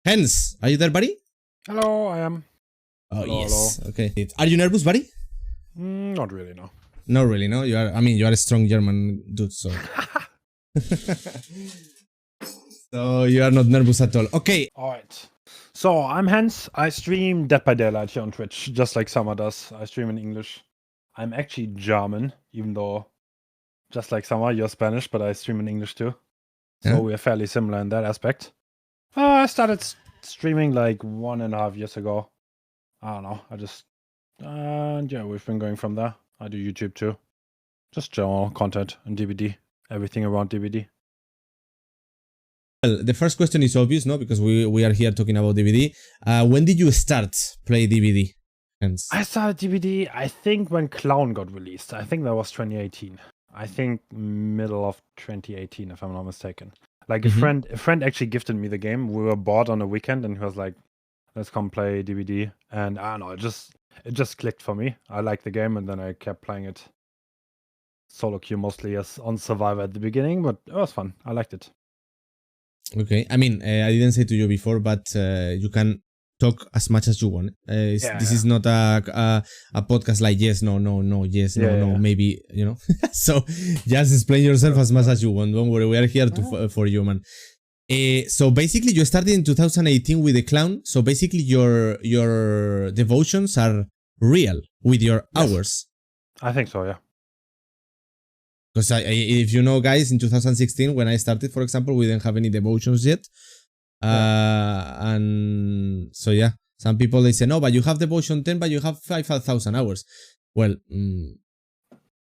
Hens, are you there, buddy? Hello, I am. Oh, Hello, yes. Okay. Are you nervous, buddy? Not really, no. Not really, no? You are a strong German dude, so. So you are not nervous at all. Okay. Alright. So, I'm Hens. I stream Dead by Daylight here on Twitch, just like Summer does. I stream in English. I'm actually German, even though, just like Summer, you're Spanish, but I stream in English too. So Yeah. we're fairly similar in that aspect. I started streaming like 1.5 years ago. I don't know. Yeah, we've been going from there. I do YouTube too. Just general content and DVD. Everything around DVD. Well, the first question is obvious, no? Because we are here talking about DVD. When did you start play DVD? Hens? I started DVD, I think, when Clown got released. I think that was 2018. I think middle of 2018, if I'm not mistaken. Like a friend actually gifted me the game. We were bored on a weekend, and he was like, "Let's come play DVD." And I don't know, it just clicked for me. I liked the game, and then I kept playing it solo queue mostly as on Survivor at the beginning, but it was fun. I liked it. Okay. I mean, I didn't say to you before, but you can talk as much as you want. This is not a podcast like yes, no, yes, no, maybe, you know. So just explain yourself as much as you want. Don't worry, we are here for you, man. So basically, you started in 2018 with the Clown. So basically, your devotions are real with your hours. I think so, yeah. Because if you know, guys, in 2016, when I started, for example, we didn't have any devotions yet. And so, yeah, some people, they say, no, but you have devotion 10, but you have 5,000 hours. Well, you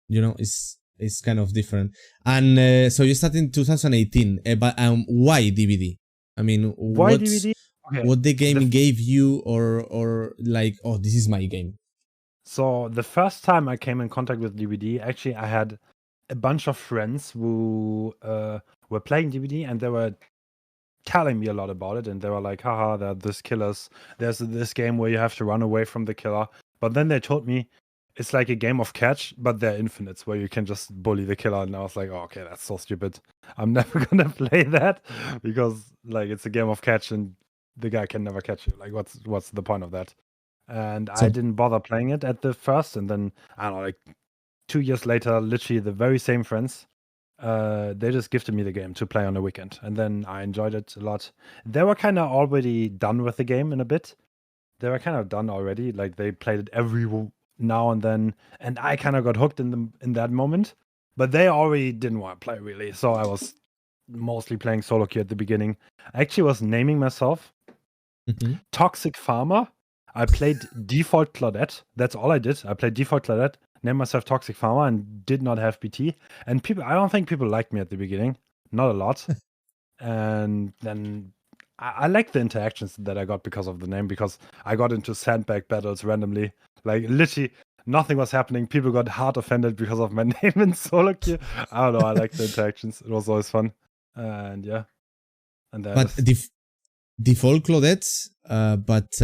know, it's kind of different. And so you started in 2018. But why DVD? I mean, why DVD? Okay. What the game gave you, or like, oh, this is my game? So the first time I came in contact with DVD, actually, I had a bunch of friends who were playing DVD, and they were telling me a lot about it, and they were like, haha, there are these killers. There's this game where you have to run away from the killer. But then they told me it's like a game of catch, but they're infinites, where you can just bully the killer. And I was like, oh, okay, that's so stupid. I'm never gonna play that, because like it's a game of catch and the guy can never catch you. Like, what's the point of that? And I didn't bother playing it at the first, and then I don't know, like 2 years later, literally the very same friends, they just gifted me the game to play on the weekend, and then I enjoyed it a lot. They were kind of already done with the game in a bit. They were kind of done already. Like they played it every now and then, and I kind of got hooked in that moment. But they already didn't want to play really, so I was mostly playing solo queue at the beginning. I actually was naming myself Toxic Farmer. I played Default Claudette. That's all I did. I played Default Claudette, named myself Toxic Farmer, and did not have BT. And I don't think people liked me at the beginning. Not a lot. And then I liked the interactions that I got because of the name, because I got into sandbag battles randomly. Like, literally, nothing was happening. People got hard offended because of my name in solo queue. I don't know. I liked the interactions. It was always fun. And yeah. And that but Default Claudette, but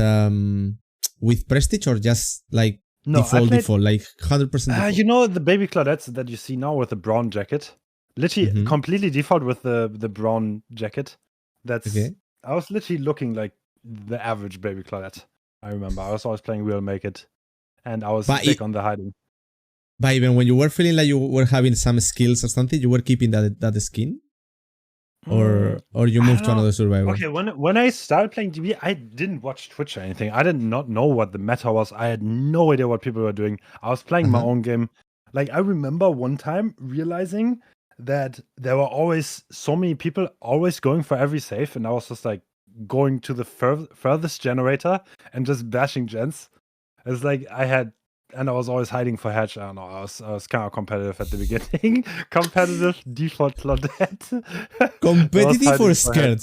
with Prestige, or just like default, like 100% default? You know the baby Claudettes that you see now with the brown jacket? Literally completely default with the brown jacket. That's okay. I was literally looking like the average baby Claudette. I remember. I was always playing Real Make It, and I was sick on the hiding. But even when you were feeling like you were having some skills or something, you were keeping that skin? Or you moved to another survivor? Okay, when I started playing DB, I didn't watch Twitch or anything. I did not know what the meta was. I had no idea what people were doing. I was playing my own game. Like, I remember one time realizing that there were always so many people always going for every save, and I was just like going to the furthest generator and just bashing gens. It's like and I was always hiding for Hatch. I don't know. I was kind of competitive at the beginning. Competitive, Default Claudette. Competitive or scared?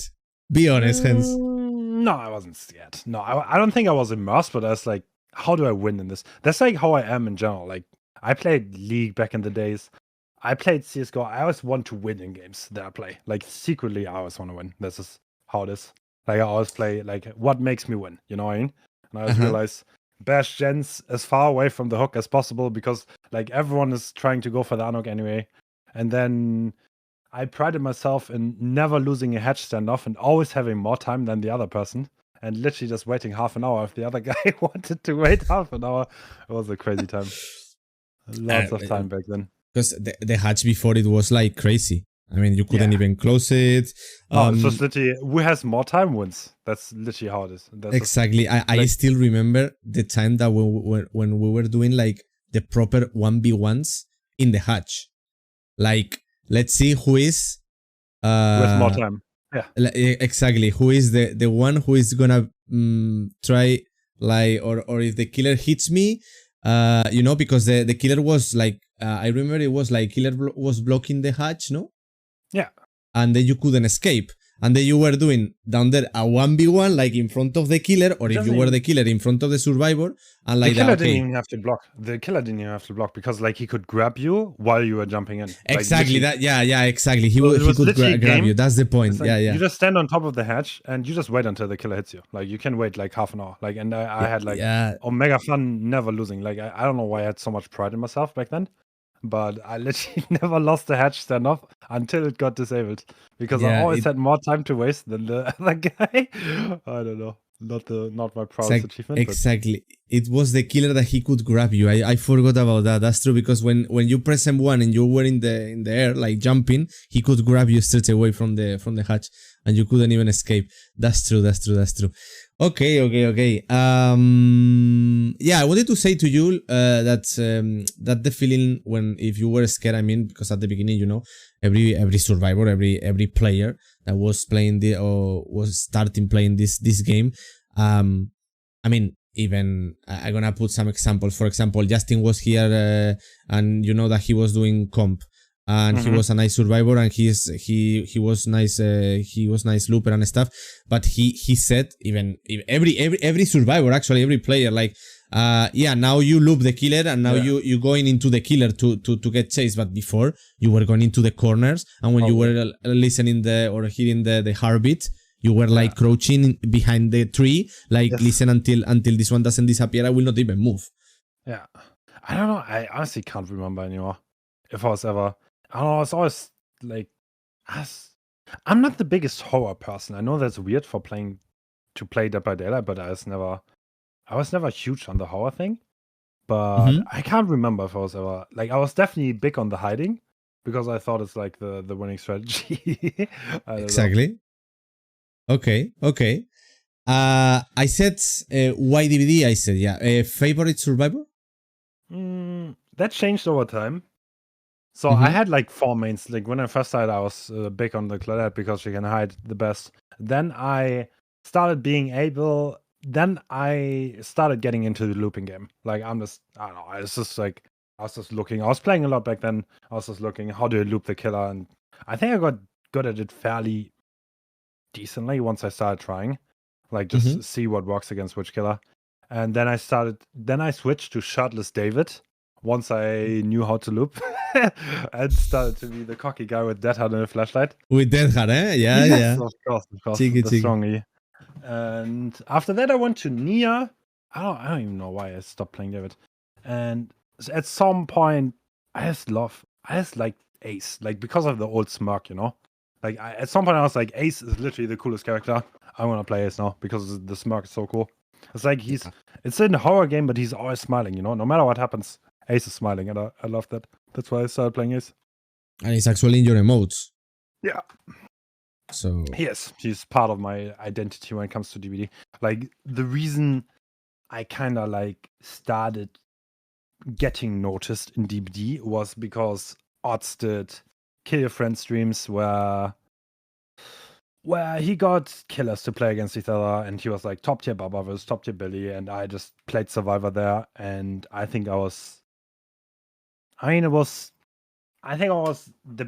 Be honest, Hens. No, I wasn't scared. No, I don't think I was immersed, but I was like, how do I win in this? That's like how I am in general. Like, I played League back in the days. I played CSGO. I always want to win in games that I play. Like, secretly, I always want to win. This is how it is. Like, I always play, like, what makes me win? You know what I mean? And I always realize, bash gens as far away from the hook as possible, because like everyone is trying to go for the unhook anyway. And then I prided myself in never losing a hatch standoff and always having more time than the other person, and literally just waiting half an hour if the other guy wanted to wait half an hour. It was a crazy time. Lots of time back then. Because the hatch before it was like crazy. I mean, you couldn't even close it. It's just literally who has more time wins. That's literally how it is. That's exactly. I still remember the time that when we were doing like the proper 1v1s in the hatch. Like, let's see who is with more time. Yeah. Exactly. Who is the one who is gonna try like or if the killer hits me, because the killer was like I remember it was like killer was blocking the hatch, no? Yeah. And then you couldn't escape. And then you were doing down there a 1v1 like in front of the killer, or if you were the killer in front of the survivor, and like the killer didn't even have to block. The killer didn't even have to block because like he could grab you while you were jumping in. Exactly that. Yeah. Exactly. He could grab you. That's the point. Like, yeah. You just stand on top of the hatch and you just wait until the killer hits you. Like you can wait like half an hour. Like and I had like omega fun never losing. Like I don't know why I had so much pride in myself back then. But I literally never lost the hatch standoff until it got disabled because I always had more time to waste than the other guy. I don't know, not my proudest achievement. Exactly, it was the killer that he could grab you. I forgot about that. That's true because when you press M1 and you were in the air like jumping, he could grab you straight away from the hatch and you couldn't even escape. That's true. Okay. I wanted to say to you that the feeling when if you were scared, I mean, because at the beginning, every survivor, every player that was playing or was starting playing this game, I mean, even I'm gonna put some examples. For example, Justin was here, and you know that he was doing comp. And he was a nice survivor, and he was nice. He was nice looper and stuff. But he said even every survivor, actually every player, like now you loop the killer, and now you going into the killer to get chased. But before you were going into the corners, and when you were listening or hearing the heartbeat, you were like crouching behind the tree, like listen until this one doesn't disappear. I will not even move. Yeah, I don't know. I honestly can't remember anymore if I was ever. I don't know, it's always like I'm not the biggest horror person. I know that's weird for play Dead by Daylight, but I was never huge on the horror thing. But I can't remember if I was ever like I was definitely big on the hiding because I thought it's like the winning strategy. Exactly. Okay. I said why DVD. I said favorite survivor. That changed over time. So I had like 4 mains. Like when I first started, I was big on the Claudette because she can hide the best. Then I started being able. Then I started getting into the looping game. Like I don't know. I was just looking. I was playing a lot back then. I was just looking how do I loop the killer, and I think I got good at it fairly decently once I started trying. Like just see what works against which killer. And then I switched to Shirtless David. Once I knew how to loop and started to be the cocky guy with Dead Hard and a flashlight. With Dead Hard, eh? Yeah. Of course. Cheeky. Strongy. And after that, I went to Nia. I don't even know why I stopped playing David. And at some point, I just liked Ace, like because of the old smirk, Like at some point, I was like, Ace is literally the coolest character. I want to play Ace now because the smirk is so cool. It's like it's in a horror game, but he's always smiling, No matter what happens. Ace is smiling, and I love that. That's why I started playing Ace. And he's actually in your emotes. Yeah. So he's part of my identity when it comes to DBD. Like the reason I kind of like started getting noticed in DBD was because Odds did Kill Your Friend streams where he got killers to play against each other, and he was like top tier Baba versus top tier Billy, and I just played Survivor there, and I think I was the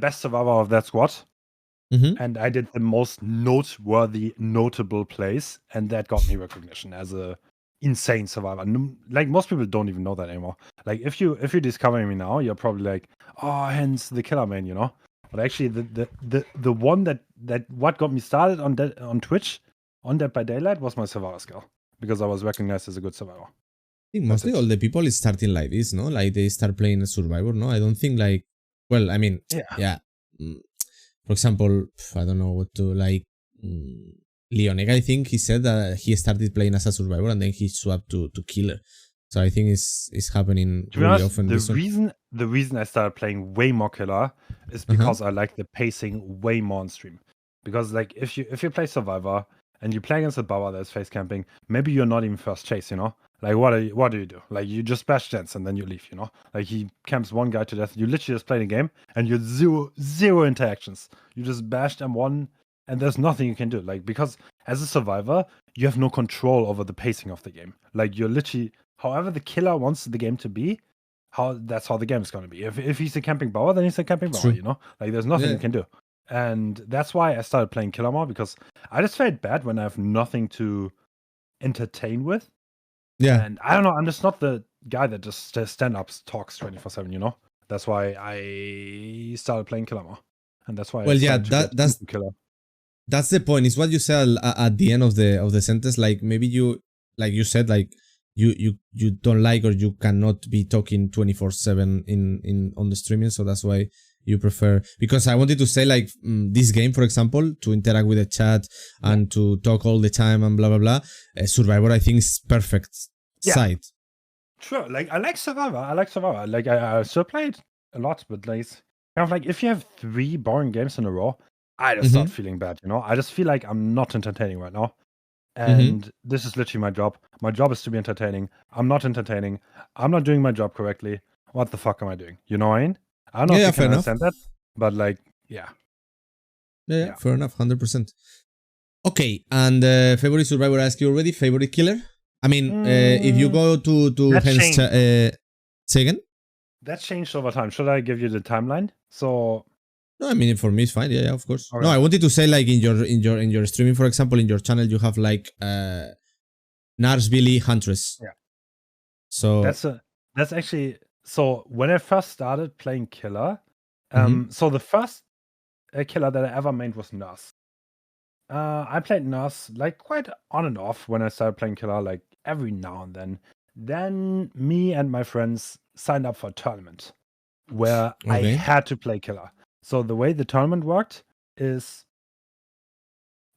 best survivor of that squad. And I did the most notable plays, and that got me recognition as a insane survivor. Like most people don't even know that anymore. Like if you discover me now, you're probably like, oh, Hens the killer man, But actually, the one that what got me started on Twitch on Dead by Daylight was my survivor skill because I was recognized as a good survivor. I think mostly all the people is starting like this, no? Like they start playing a survivor, no? I don't think like, well, I mean, yeah. For example, I don't know what to like. Leonic, I think he said that he started playing as a survivor and then he swapped to killer. So I think it's happening To be really honest, often. the reason I started playing way more killer is because I like the pacing way more on stream. Because like if you play survivor and you play against a Bauer that's face camping, maybe you're not even first chase, you know? Like what do you do? Like you just bash gents and then you leave, you know? Like he camps one guy to death. You literally just play the game and you're zero interactions. You just bashed M1 and there's nothing you can do. Like because as a survivor, you have no control over the pacing of the game. Like you're literally however the killer wants the game to be, that's how the game is going to be. If he's a camping Bauer, then he's a camping Bauer, you know? Like there's nothing you can do. And that's why I started playing killer more, because I just felt bad when I have nothing to entertain with. Yeah. And I don't know, I'm just not the guy that just stand-ups talks 24/7, you know? That's why I started playing killer more. And that's why that's killer. That's the point. It's what you said at the end of the sentence. Like maybe you said like you don't like or you cannot be talking 24/7 in on the streaming, so that's why you prefer. Because I wanted to say like this game, for example, to interact with the chat and to talk all the time and blah blah blah. Survivor, I think, is perfect side. Sure, like I like Survivor. Like I still played a lot, but like kind of like if you have 3 boring games in a row, I just start feeling bad, you know? I just feel like I'm not entertaining right now. And this is literally my job. My job is to be entertaining. I'm not entertaining. I'm not doing my job correctly. What the fuck am I doing? You know what I mean? I don't know if you can understand that, but like, yeah, fair enough, 100%. Okay, and favorite survivor I asked you already. Favorite killer? I mean, if you go to Hens, say again? That changed over time. Should I give you the timeline? So no, I mean for me it's fine. Yeah, of course. Okay. No, I wanted to say like in your streaming, for example, in your channel, you have like Nars, Billy, Huntress. Yeah. So that's actually so when I first started playing killer, so the first killer that I ever made was Nurse. I played Nurse like quite on and off when I started playing killer, like every now and then. Then me and my friends signed up for a tournament where I had to play killer. So the way the tournament worked is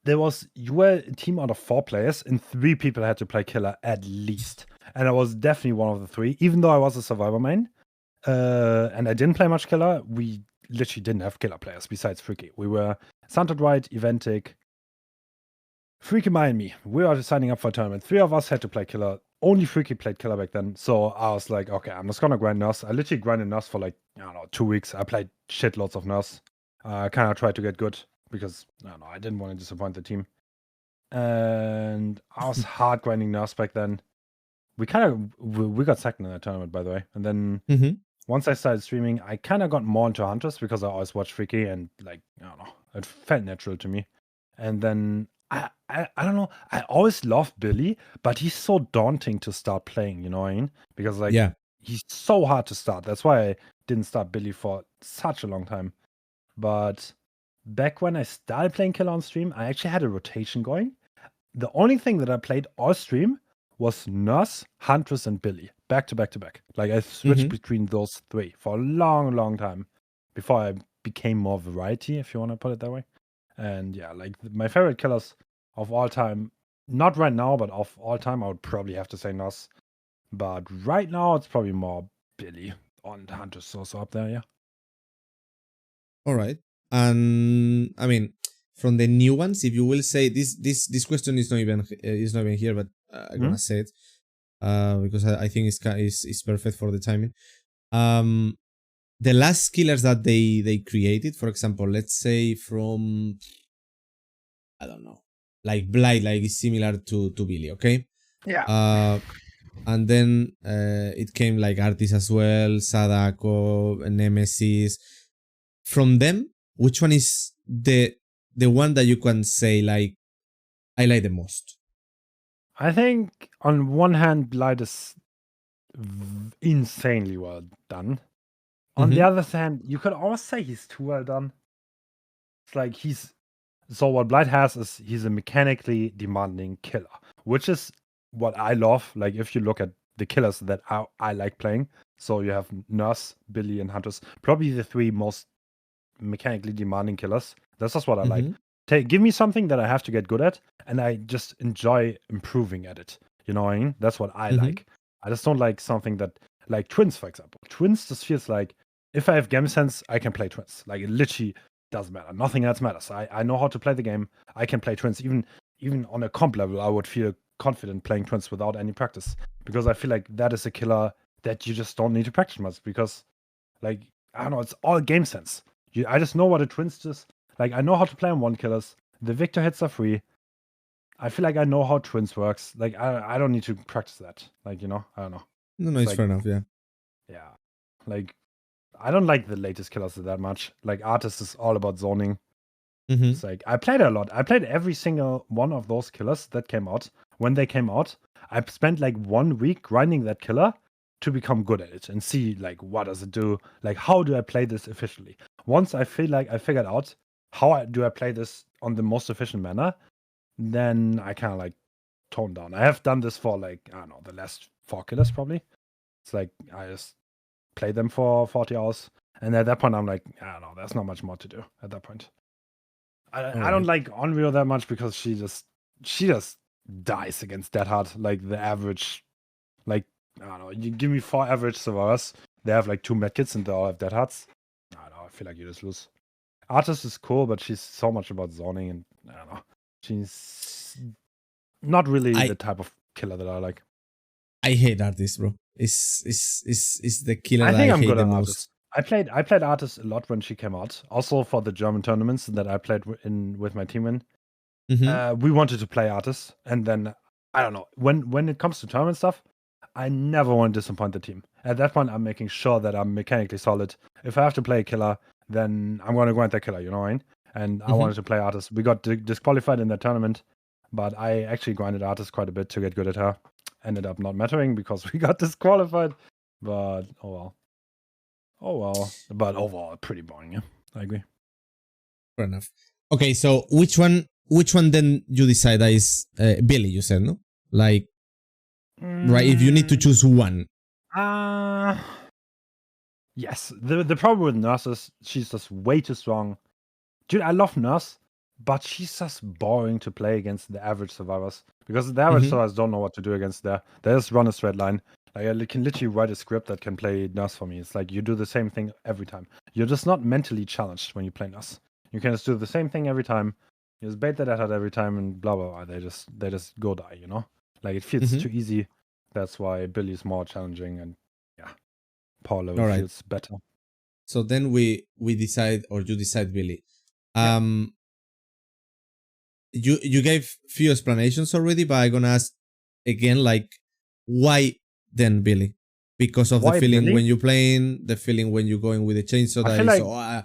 you were a team out of 4 players and 3 people had to play killer at least. And I was definitely one of the 3, even though I was a survivor main. And I didn't play much killer. We literally didn't have killer players besides Freaky. We were Santed White, Eventic, Freaky, Mai, and me. We were signing up for a tournament. 3 of us had to play killer. Only Freaky played killer back then. So I was like, okay, I'm just gonna grind Nurse. I literally grinded Nurse for like, I don't know, 2 weeks. I played shitloads of Nurse. I kind of tried to get good because, I don't know, I didn't want to disappoint the team. And I was hard grinding Nurse back then. We got second in that tournament, by the way. And then once I started streaming, I kind of got more into Hunters because I always watched Freaky and like, I don't know, it felt natural to me. And then I don't know, I always loved Billy, but he's so daunting to start playing, you know what I mean? Because like he's so hard to start. That's why I didn't start Billy for such a long time. But back when I started playing killer on stream, I actually had a rotation going. The only thing that I played all stream was Nurse, Huntress, and Billy. Back to back to back. Like I switched between those 3 for a long, long time before I became more variety, if you want to put it that way. And yeah, like my favorite killers of all time, not right now, but of all time, I would probably have to say Nurse. But right now, it's probably more Billy and Huntress also up there, yeah. All right. And I mean, from the new ones, if you will say this question is not even here, but I'm gonna say it because I think it's perfect for the timing. The last killers that they created, for example, let's say from I don't know, like Blight, like it's similar to Billy, okay? Yeah. And then it came like artists as well, Sadako, Nemesis. From them, which one is the one that you can say like I like the most? I think on one hand, Blight is insanely well done. On the other hand, you could almost say he's too well done. It's like so what Blight has is he's a mechanically demanding killer, which is what I love. Like if you look at the killers that I like playing, so you have Nurse, Billy, and Hunters, probably the 3 most mechanically demanding killers. That's just what I like. Mm-hmm. Give me something that I have to get good at, and I just enjoy improving at it. You know what I mean? That's what I like. I just don't like something that, like Twins, for example. Twins just feels like if I have game sense, I can play Twins. Like it literally doesn't matter. Nothing else matters. I know how to play the game. I can play Twins. Even on a comp level, I would feel confident playing Twins without any practice, because I feel like that is a killer that you just don't need to practice much, because like I don't know, it's all game sense. I just know what a Twins is. Like I know how to play on one killers. The Victor hits are free. I feel like I know how Twins works. Like I don't need to practice that. Like, you know, I don't know. No, it's like, fair enough. Yeah. Yeah. Like I don't like the latest killers that much. Like Artist is all about zoning. It's like I played a lot. I played every single one of those killers that came out. When they came out, I spent like 1 week grinding that killer to become good at it and see like what does it do? Like how do I play this efficiently? Once I feel like I figured out how do I play this on the most efficient manner, then I kind of like tone down. I have done this for like, I don't know, the last 4 killers probably. It's like I just play them for 40 hours. And at that point, I'm like, I don't know, there's not much more to do at that point. I don't like Unreal that much because she just dies against Dead Hard. Like the average, like, I don't know, you give me 4 average survivors, they have like 2 medkits and they all have Dead Hards. I don't know, I feel like you just lose. Artist is cool, but she's so much about zoning, and I don't know. She's not really the type of killer that I like. I hate Artist, bro. It's the killer I think that I I'm hate good the at most. Artist. I played Artist a lot when she came out. Also for the German tournaments that I played with my team in. We wanted to play Artist, and then I don't know. When it comes to tournament stuff, I never want to disappoint the team. At that point, I'm making sure that I'm mechanically solid. If I have to play a killer, then I'm going to grind that killer, you know what I mean? And I wanted to play Artist. We got disqualified in that tournament, but I actually grinded Artist quite a bit to get good at her. Ended up not mattering because we got disqualified. But oh well. Oh well. But overall, pretty boring, yeah. I agree. Fair enough. Okay, so which one then you decide that is Billy, you said, no? Like, right, if you need to choose one. Yes. The problem with Nurse is she's just way too strong. Dude, I love Nurse, but she's just boring to play against the average survivors. Because the average survivors don't know what to do against there. They just run a straight line. Like, I can literally write a script that can play Nurse for me. It's like you do the same thing every time. You're just not mentally challenged when you play Nurse. You can just do the same thing every time. You just bait that at every time and blah blah blah. They just go die, you know? Like it feels too easy. That's why Billy is more challenging, and yeah, power level feels better. So then we decide, or you decide Billy. You gave few explanations already, but I'm gonna ask again, like, why then Billy? Because of the feeling when you're playing, the feeling when you're going with the chainsaw that is so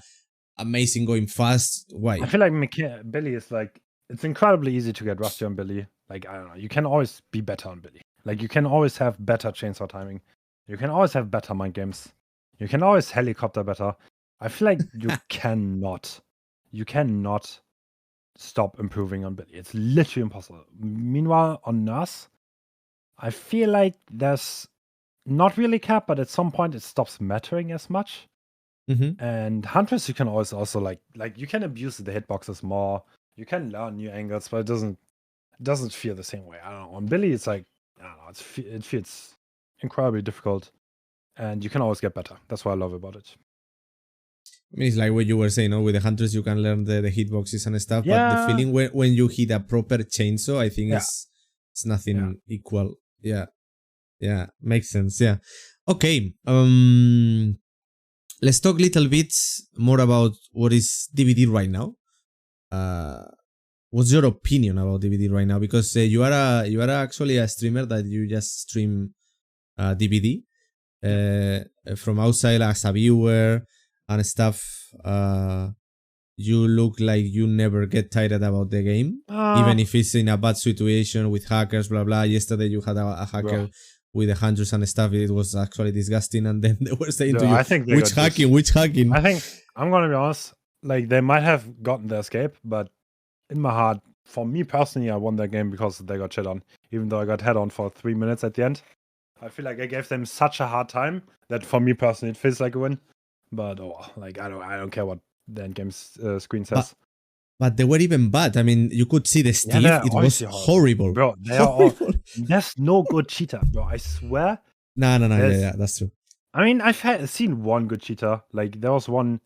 amazing, going fast. Why? I feel like Billy is like, it's incredibly easy to get rusty on Billy. Like, I don't know, you can always be better on Billy. Like, you can always have better chainsaw timing. You can always have better mind games. You can always helicopter better. I feel like you cannot stop improving on Billy. It's literally impossible. Meanwhile, on Nurse, I feel like there's not really cap, but at some point it stops mattering as much. And Huntress, you can always also like you can abuse the hitboxes more. You can learn new angles, but it doesn't feel the same way. I don't know. On Billy, it's like, I don't know. It feels incredibly difficult, and you can always get better. That's what I love about it. I mean, it's like what you were saying, no? With the Hunters, you can learn the hitboxes and stuff, but the feeling when you hit a proper chainsaw, I think it's nothing equal. Yeah, makes sense. Yeah. Okay. Let's talk a little bit more about what is DVD right now. What's your opinion about DVD right now? Because you are actually a streamer that you just stream DVD from outside as a viewer and stuff. You look like you never get tired about the game, even if it's in a bad situation with hackers, blah blah. Yesterday you had a hacker with the hunters and stuff. It was actually disgusting, and then they were saying to you, which hacking? I think, I'm gonna be honest, like they might have gotten the escape, but in my heart, for me personally, I won that game because they got shit on, even though I got head on for 3 minutes at the end. I feel like I gave them such a hard time that for me personally, it feels like a win. But like I don't care what the end game screen says. But they were even bad. I mean, you could see the Steve. It was horrible. Bro, they are all. There's no good cheater, bro. I swear. No. Yeah, that's true. I mean, I've seen one good cheater. Like, there was one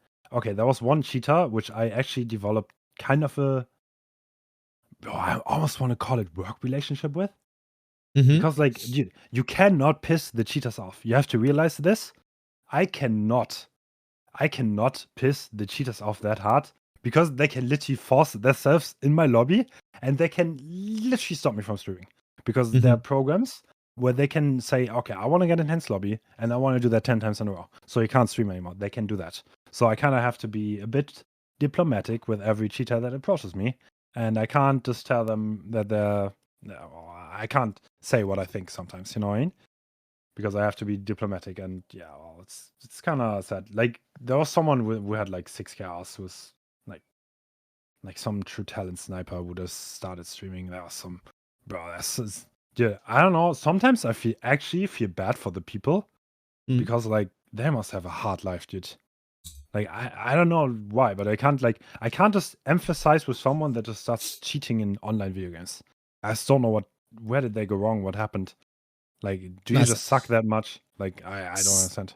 cheater which I actually developed kind of a. Bro, I almost want to call it work relationship with. Mm-hmm. Because, like, you cannot piss the cheaters off. You have to realize this. I cannot piss the cheaters off that hard because they can literally force themselves in my lobby and they can literally stop me from streaming. Because there are programs where they can say, okay, I want to get in Hens lobby and I want to do that 10 times in a row. So you can't stream anymore. They can do that. So I kind of have to be a bit diplomatic with every cheater that approaches me. And I can't just tell them that I can't say what I think sometimes, you know what I mean? Because I have to be diplomatic, and yeah, well, it's kind of sad. Like, there was someone who had like 6K hours who was like some true talent sniper who just started streaming. There was some, bro, yeah, I don't know. Sometimes I actually feel bad for the people because like they must have a hard life, dude. Like, I don't know why, but I can't just emphasize with someone that just starts cheating in online video games. I just don't know where did they go wrong? What happened? Like, do you just suck that much? Like, I don't understand.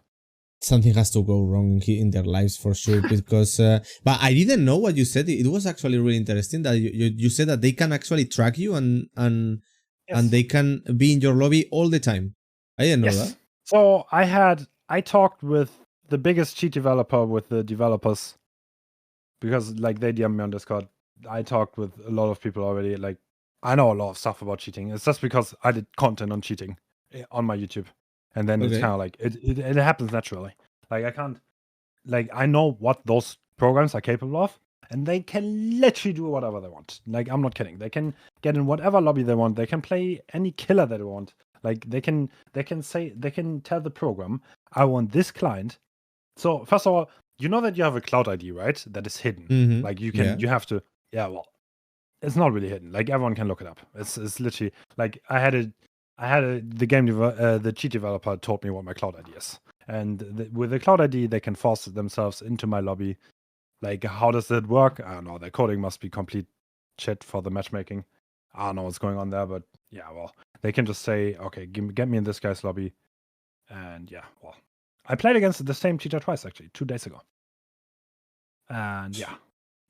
Something has to go wrong in their lives for sure. Because, but I didn't know what you said. It was actually really interesting that you said that they can actually track you and they can be in your lobby all the time. I didn't know that. So I talked with the biggest cheat developer with the developers because like they DM me on Discord. I talked with a lot of people already. Like, I know a lot of stuff about cheating. It's just because I did content on cheating on my YouTube. And then it's kind of like, it happens naturally. Like, I can't, like, I know what those programs are capable of. And they can literally do whatever they want. Like, I'm not kidding. They can get in whatever lobby they want. They can play any killer that they want. Like, they can tell the program, I want this client. So, first of all, you know that you have a cloud ID, right? That is hidden. Mm-hmm. Like, you have to, well, it's not really hidden. Like, everyone can look it up. It's literally like the cheat developer told me what my cloud ID is, and with the cloud ID they can force themselves into my lobby. Like, how does that work? I don't know. Their coding must be complete shit for the matchmaking. I don't know what's going on there, but yeah, well, they can just say, okay, get me in this guy's lobby, and yeah, well, I played against the same cheater twice actually 2 days ago, and yeah,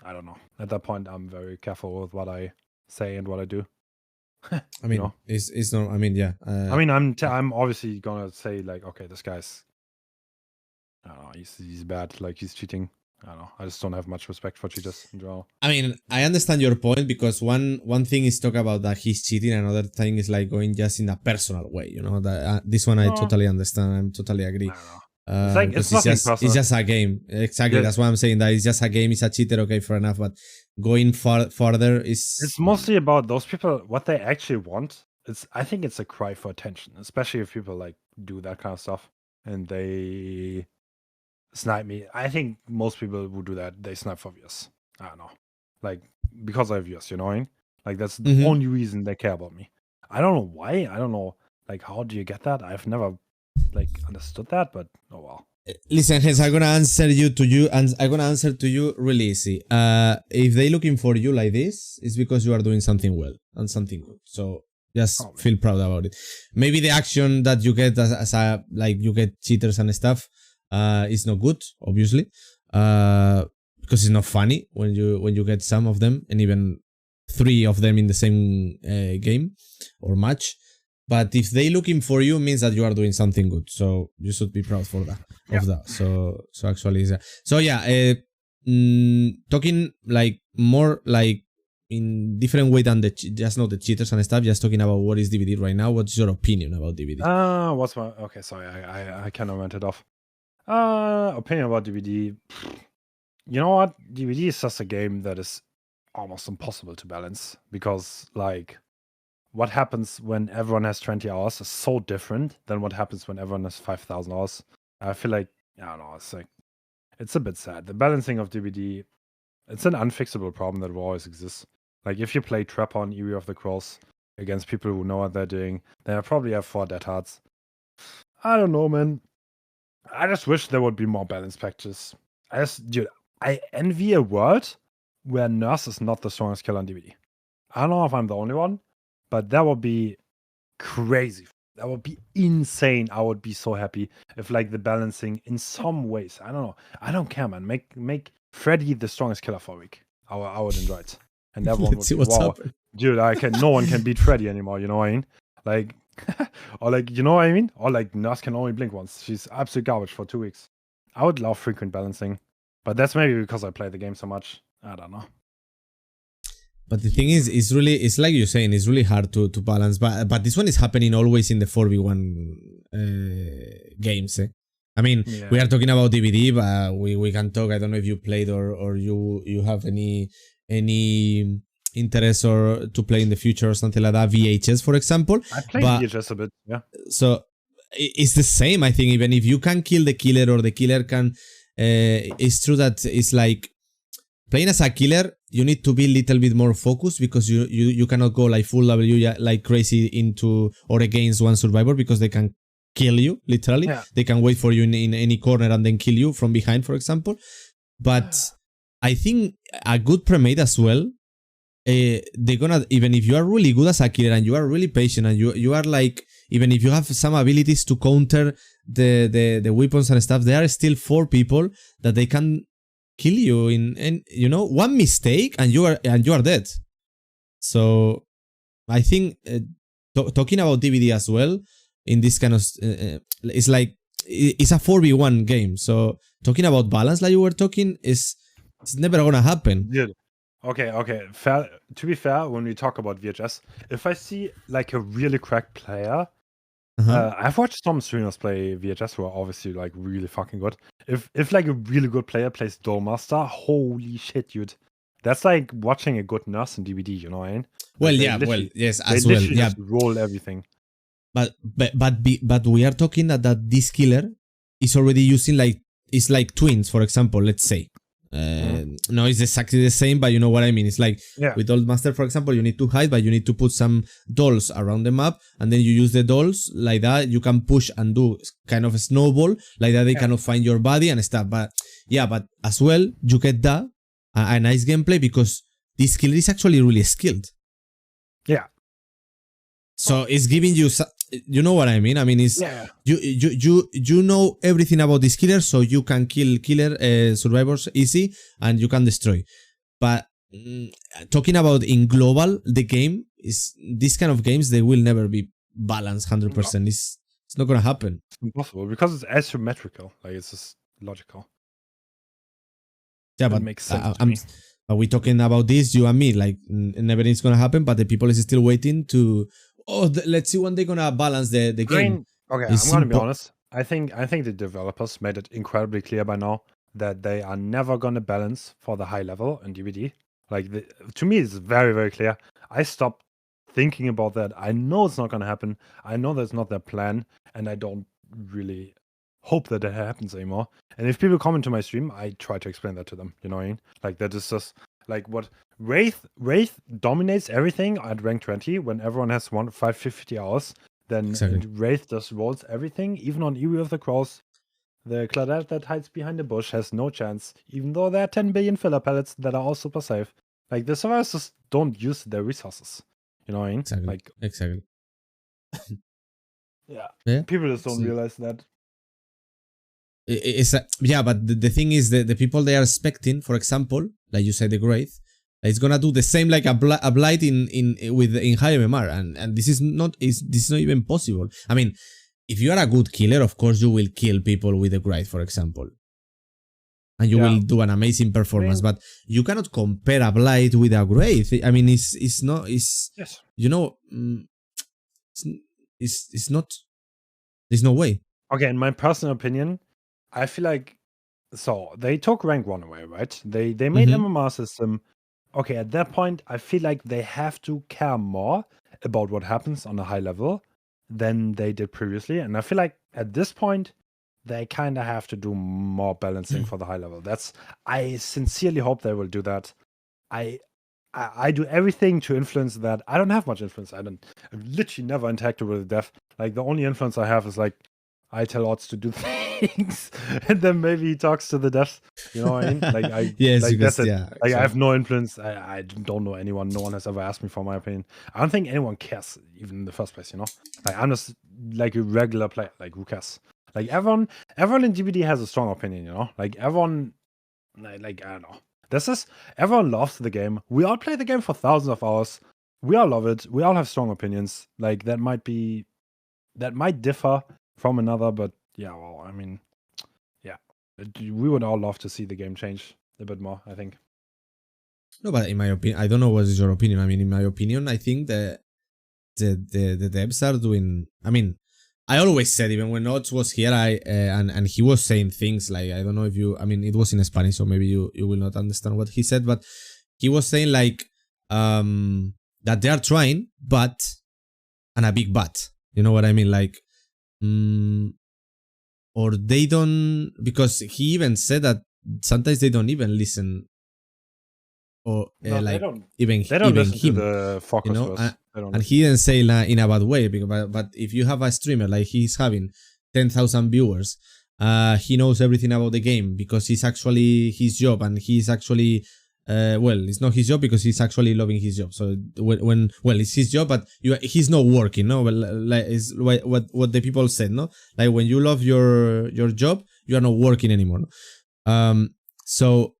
I don't know. At that point, I'm very careful with what I say and what I do. I mean, it's not. I mean, yeah. I mean, I'm obviously gonna say like, okay, this guy's, I don't know, he's bad. Like, he's cheating. I don't know. I just don't have much respect for cheaters in general. I mean, I understand your point because one thing is talk about that he's cheating, another thing is like going just in a personal way. You know that this one I totally understand. I totally agree. I don't know. It's like it's just a game. Exactly. That's why I'm saying that it's just a game. It's a cheater. Okay, fair enough. But going further is it's mostly about those people. What they actually want. I think it's a cry for attention, especially if people like do that kind of stuff and they snipe me. I think most people who do that, they snipe for views. I don't know, like because I have views. You know what I mean? Like, that's the only reason they care about me. I don't know why. I don't know. Like, how do you get that? I've never like understood that, but oh well. Listen, Hens, I'm gonna answer to you really easy. If they looking for you like this, it's because you are doing something well and something good. So just feel proud about it. Maybe the action that you get as a like you get cheaters and stuff, is not good, obviously, because it's not funny when you get some of them and even 3 of them in the same game or match. But if they looking for you, means that you are doing something good. So you should be proud for that. Of that. So actually, so yeah. Talking like more like in different way than just not the cheaters and stuff. Just talking about what is DVD right now. What's your opinion about DVD? What's my okay? Sorry, I kind of went it off. Opinion about DVD. You know what? DVD is just a game that is almost impossible to balance because like. What happens when everyone has 20 hours is so different than what happens when everyone has 5,000 hours. I feel like, I don't know, it's a bit sad. The balancing of DVD, it's an unfixable problem that will always exist. Like, if you play Trap on Eerie of the Cross against people who know what they're doing, then I probably have 4 dead hearts. I don't know, man. I just wish there would be more balanced patches. Dude, I envy a world where Nurse is not the strongest killer on DVD. I don't know if I'm the only one, but that would be crazy. That would be insane. I would be so happy if like the balancing in some ways. I don't know. I don't care, man. Make Freddy the strongest killer for a week. I would enjoy it. And everyone Let's would see be, what's wow, happening. dude, no one can beat Freddy anymore, you know what I mean? Like or like, you know what I mean? Or like Nurse can only blink once. She's absolute garbage for 2 weeks. I would love frequent balancing. But that's maybe because I play the game so much. I don't know. But the thing is, it's like you're saying, it's really hard to balance. But this one is happening always in the 4v1 games. I mean, we are talking about DVD, but we can talk. I don't know if you played or you have any interest or to play in the future or something like that. VHS, for example. I played VHS a bit, yeah. So it's the same, I think. Even if you can kill the killer or the killer can, it's true that it's like playing as a killer. You need to be a little bit more focused because you cannot go like full W like crazy into or against one survivor because they can kill you literally. Yeah. They can wait for you in any corner and then kill you from behind, for example. But I think a good premade as well. They're gonna, even if you are really good as a killer and you are really patient and you are like, even if you have some abilities to counter the weapons and stuff, there are still 4 people that they can kill you in you know, one mistake and you are dead. So I think talking about DVD as well in this kind of it's like it's a 4v1 game. So talking about balance like you were talking it's never gonna happen. Yeah. Okay. Fair. To be fair, when we talk about VHS, if I see like a really cracked player, I've watched some streamers play VHS who are obviously like really fucking good. If like a really good player plays Dollmaster, holy shit, dude. That's like watching a good Nurse in DVD, you know what I mean? Well, Like, yeah, well, yes, they as well. literally Yeah, just roll everything. but we are talking that this killer is already using like, it's like twins, for example, let's say. No, it's exactly the same, but you know what I mean. It's like with Old Master, for example, you need to hide, but you need to put some dolls around the map, and then you use the dolls like that. You can push and do kind of a snowball like that. They cannot find your body and stuff. But yeah, but as well, you get that a nice gameplay because this killer is actually really skilled. Yeah. So it's giving you, you know what I mean? I mean, it's you know everything about this killer, so you can kill killer survivors easy, and you can destroy. But talking about in global, the game is this kind of games. They will never be balanced 100%. No. It's not gonna happen. It's impossible because it's asymmetrical. Like it's just logical. Yeah, but it makes sense. Are we talking about this, you and me? Like never is gonna happen, but the people is still waiting to. Oh, let's see when they're gonna balance the game. Okay, I'm gonna be honest. I think the developers made it incredibly clear by now that they are never gonna balance for the high level in DVD. Like to me, it's very, very clear. I stopped thinking about that. I know it's not gonna happen. I know that's not their plan, and I don't really hope that happens anymore. And if people come into my stream, I try to explain that to them. You know what I mean? Like that is just like what Wraith dominates everything at rank 20 when everyone has 550 hours. Then Wraith just rolls everything, even on Eerie of the Crows. The Claudette that hides behind the bush has no chance, even though there are 10 billion filler pellets that are all super safe. Like the survivors just don't use their resources. You know what I mean? Exactly. Like exactly. yeah. People just don't realize that. But the thing is that the people they are expecting, for example, like you said, the Wraith, it's gonna do the same like a blight in high MMR, and this is not even possible. I mean, if you are a good killer, of course you will kill people with a Wraith, for example, and you will do an amazing performance. But you cannot compare a blight with a Wraith. I mean, it's not. You know, it's not. There's no way. Okay, in my personal opinion, I feel like they took rank 1 away, right? They made MMR system. Okay, at that point, I feel like they have to care more about what happens on a high level than they did previously. And I feel like at this point, they kind of have to do more balancing for the high level. I sincerely hope they will do that. I do everything to influence that. I don't have much influence. I've literally never interacted with the dev. Like the only influence I have is like I tell odds to do things, and then maybe he talks to the devs. You know what I mean? Yes, like because, that's it. yeah, Like I sure. have no influence. I don't know anyone. No one has ever asked me for my opinion. I don't think anyone cares even in the first place. You know, like I'm just like a regular player. Like who cares? Like everyone in GBD has a strong opinion. You know, like everyone, like I don't know. This is everyone loves the game. We all play the game for thousands of hours. We all love it. We all have strong opinions. Like that might differ from another, but yeah, well, I mean, yeah, we would all love to see the game change a bit more, I think. No, but in my opinion, I don't know what is your opinion. I mean, in my opinion, I think that the devs are doing. I mean, I always said, even when Odds was here, and he was saying things like, I don't know if you. I mean, it was in Spanish, so maybe you will not understand what he said, but he was saying like that they are trying, but, and a big but. You know what I mean? Like, or they don't, because he even said that sometimes they don't even listen, or No, like they don't listen him, to the focus, you know. And listen. he didn't say in a bad way, but if you have a streamer like he's having 10,000 viewers, he knows everything about the game because it's actually his job, and he's actually well, it's not his job because he's actually loving his job. So when well, it's his job, but he's not working, no. But like it's what the people said, no. Like when you love your job, you are not working anymore. So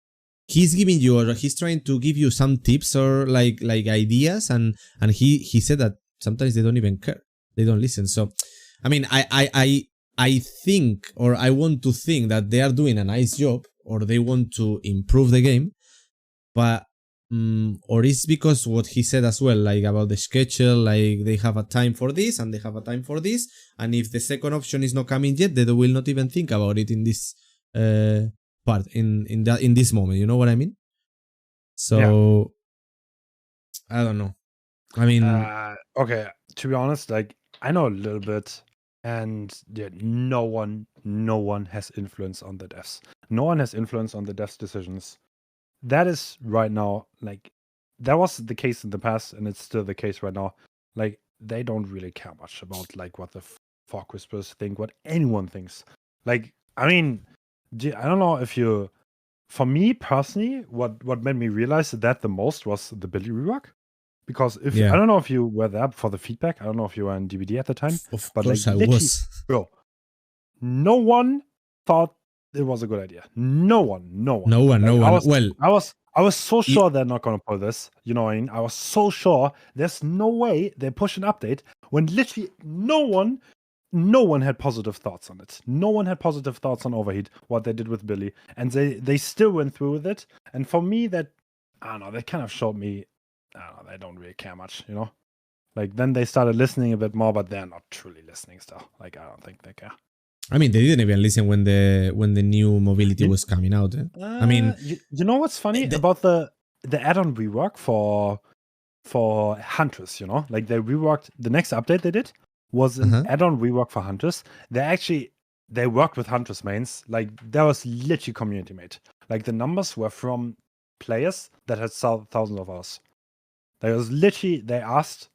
he's giving you, or he's trying to give you some tips or like ideas, and he said that sometimes they don't even care, they don't listen. So I mean, I think, or I want to think that they are doing a nice job, or they want to improve the game, but or it's because what he said as well, like about the schedule, like they have a time for this and they have a time for this, and if the second option is not coming yet, they will not even think about it in this part, in this moment. You know what I mean? So yeah. I don't know. I mean, okay. To be honest, like I know a little bit, and yeah, no one has influence on the devs. No one has influence on the devs' decisions. That is right now, like that was the case in the past, and it's still the case right now. Like they don't really care much about like what the Fog Whispers think, what anyone thinks. Like I mean, I don't know if you. For me personally, what made me realize that the most was the Billy Rework. Because I don't know if you were there for the feedback. I don't know if you were in DVD at the time. Of but course, like, I was. Bro, no one thought it was a good idea. No one. No one. Well, I was so sure they're not gonna pull this. You know what I mean? I was so sure there's no way they push an update when literally no one had positive thoughts on it. No one had positive thoughts on Overheat, what they did with Billy. And they still went through with it. And for me, that I don't know, that kind of showed me they don't really care much, you know? Like then they started listening a bit more, but they're not truly listening still. Like I don't think they care. I mean, they didn't even listen when the new mobility was coming out. I mean, you know what's funny about the add-on rework for Huntress, you know? Like they reworked the next update they did was an add-on rework for Huntress. They worked with Huntress mains. Like that was literally community made. Like the numbers were from players that had thousands of hours. There was literally, they asked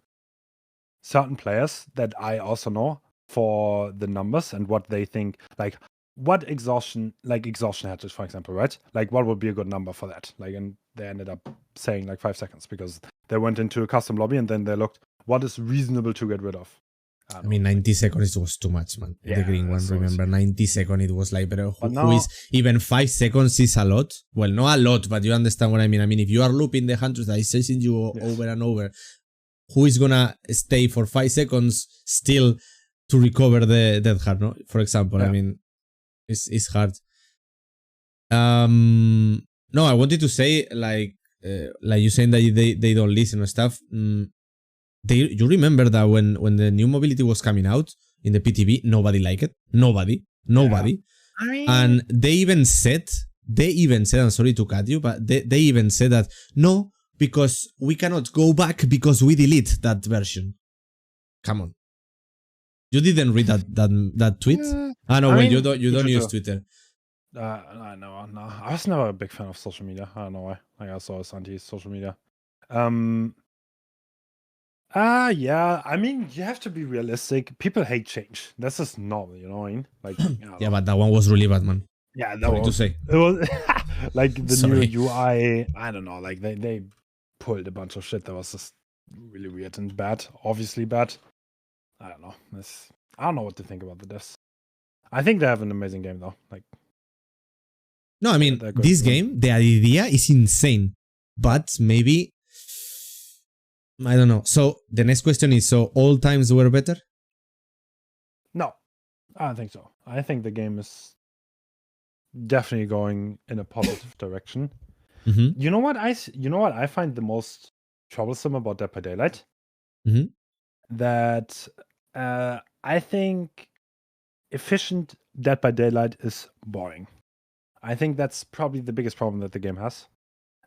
certain players that I also know for the numbers and what they think, like what exhaustion hatches, for example, right? Like what would be a good number for that? Like, and they ended up saying like 5 seconds because they went into a custom lobby and then they looked what is reasonable to get rid of. I mean, 90 seconds was too much, man. Yeah, the green one, remember? 90 seconds, it was like, but who is, even 5 seconds is a lot? Well, not a lot, but you understand what I mean. I mean, if you are looping the hunters that is chasing you over and over, who is gonna stay for 5 seconds still to recover the death heart, no? For example, I mean, it's hard. No, I wanted to say, like you saying that they don't listen or stuff. You remember that when the new mobility was coming out in the PTB, nobody liked it. Nobody. I mean, and they even said, I'm sorry to cut you, but they even said that no, because we cannot go back because we delete that version. Come on. You didn't read that tweet? You don't use Twitter. No. I was never a big fan of social media. I don't know why. Like I was always anti-social media. Yeah. I mean, you have to be realistic. People hate change. That's just normal, you know what I mean? Like, I don't Yeah, know. but that one was really bad, man. Yeah, that Sorry to was say. it was like the new Sorry. UI. I don't know. Like they pulled a bunch of shit that was just really weird and bad. Obviously bad. I don't know. I don't know what to think about the devs. I think they have an amazing game though. Like, No, I mean, they're going this to win. game, the idea is insane, but maybe I don't know. So the next question is: so all times were better? No, I don't think so. I think the game is definitely going in a positive direction. Mm-hmm. You know what I find the most troublesome about Dead by Daylight? Mm-hmm. That I think efficient Dead by Daylight is boring. I think that's probably the biggest problem that the game has.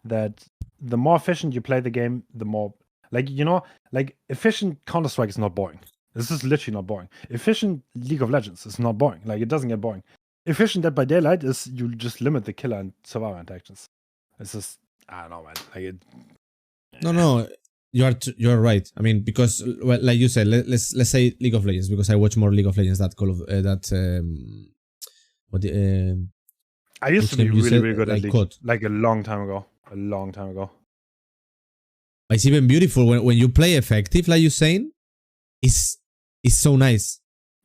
That the more efficient you play the game, the more like efficient Counter-Strike is not boring. This is literally not boring. Efficient League of Legends is not boring. Like it doesn't get boring. Efficient Dead by Daylight is you just limit the killer and survivor interactions. It's just I don't know, man. Like it. No, you're right. I mean, because well, like you said, let's say League of Legends, because I watch more League of Legends that Call of what the I used which to be game you really, said, really good at like League, COD. like a long time ago. A long time ago. It's even beautiful when you play effective, like you're saying. It's so nice.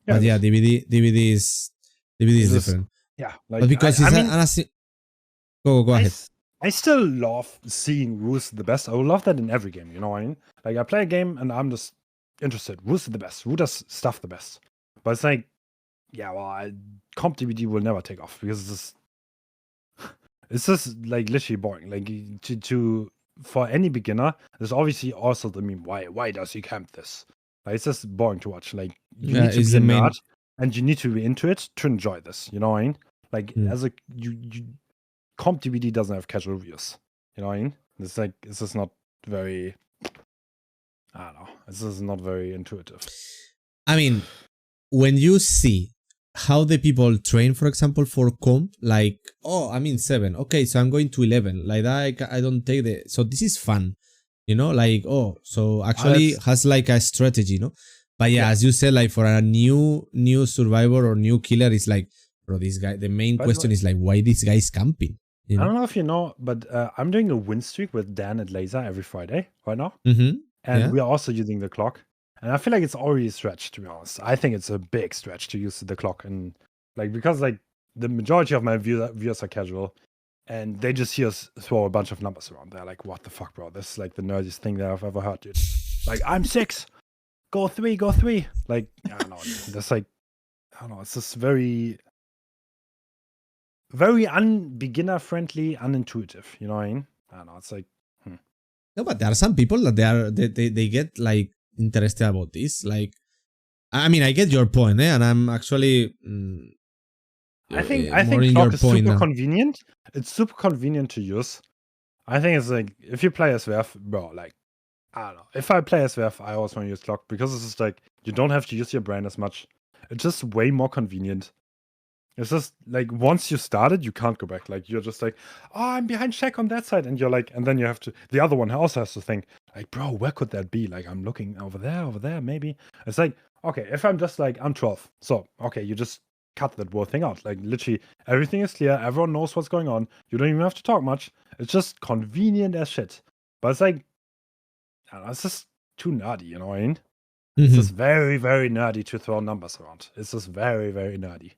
Yeah, But yeah, DVD is just different. yeah. Like But because it's mean, go ahead. I still love seeing who's the best. I would love that in every game, you know what I mean? Like I play a game and I'm just interested. Who's the best? Who does stuff the best? But it's like, yeah, well, comp DVD will never take off because it's just like literally boring. Like to for any beginner, there's obviously also the meme. Why does he camp this? Like it's just boring to watch. Like you Yeah, need to it's be a the main. nerd and you need to be into it to enjoy this. You know what I mean? Like as a you comp DVD doesn't have casual reviews. You know what I mean? It's like it's just not very. I don't know. It's just not very intuitive. I mean, when you see how the people train, for example, for comp, like, oh, I'm in 7. Okay, so I'm going to 11. Like that, I don't take the. So this is fun, you know. Like, oh, so actually has like a strategy, no. But yeah, as you said, like for a new survivor or new killer, it's like, bro, this guy. The main question is like, why this guy is camping? You know? I don't know if you know, but I'm doing a win streak with Dan and Laser every Friday right now. Mm-hmm. And we are also using the clock. And I feel like it's already a stretch, to be honest. I think it's a big stretch to use the clock. And like, because like the majority of my viewers are casual and they just hear us throw a bunch of numbers around. They're like, what the fuck, bro? This is like the nerdiest thing that I've ever heard, dude. Like, I'm 6. Go 3, go 3. Like, I don't know. That's like, I don't know. It's just very beginner friendly, unintuitive. You know what I mean? I don't know. It's like, No, but there are some people that they get like interested about this. Like, I mean, I get your point, and I'm actually. I think clock is super convenient. It's super convenient to use. I think it's like if you play as Verf, bro, like I don't know. If I play as Verf, I always want to use clock because it's just like you don't have to use your brain as much. It's just way more convenient. It's just like once you started, you can't go back. Like you're just like, oh, I'm behind check on that side, and you're like, and then you have to. The other one also has to think, like, bro, where could that be? Like, I'm looking over there, maybe. It's like, okay, if I'm just like, I'm 12, so okay, you just cut that whole thing out. Like literally, everything is clear. Everyone knows what's going on. You don't even have to talk much. It's just convenient as shit. But it's like, I don't know, it's just too nerdy. You know what I mean? Mm-hmm. It's just very, very nerdy to throw numbers around. It's just very, very nerdy.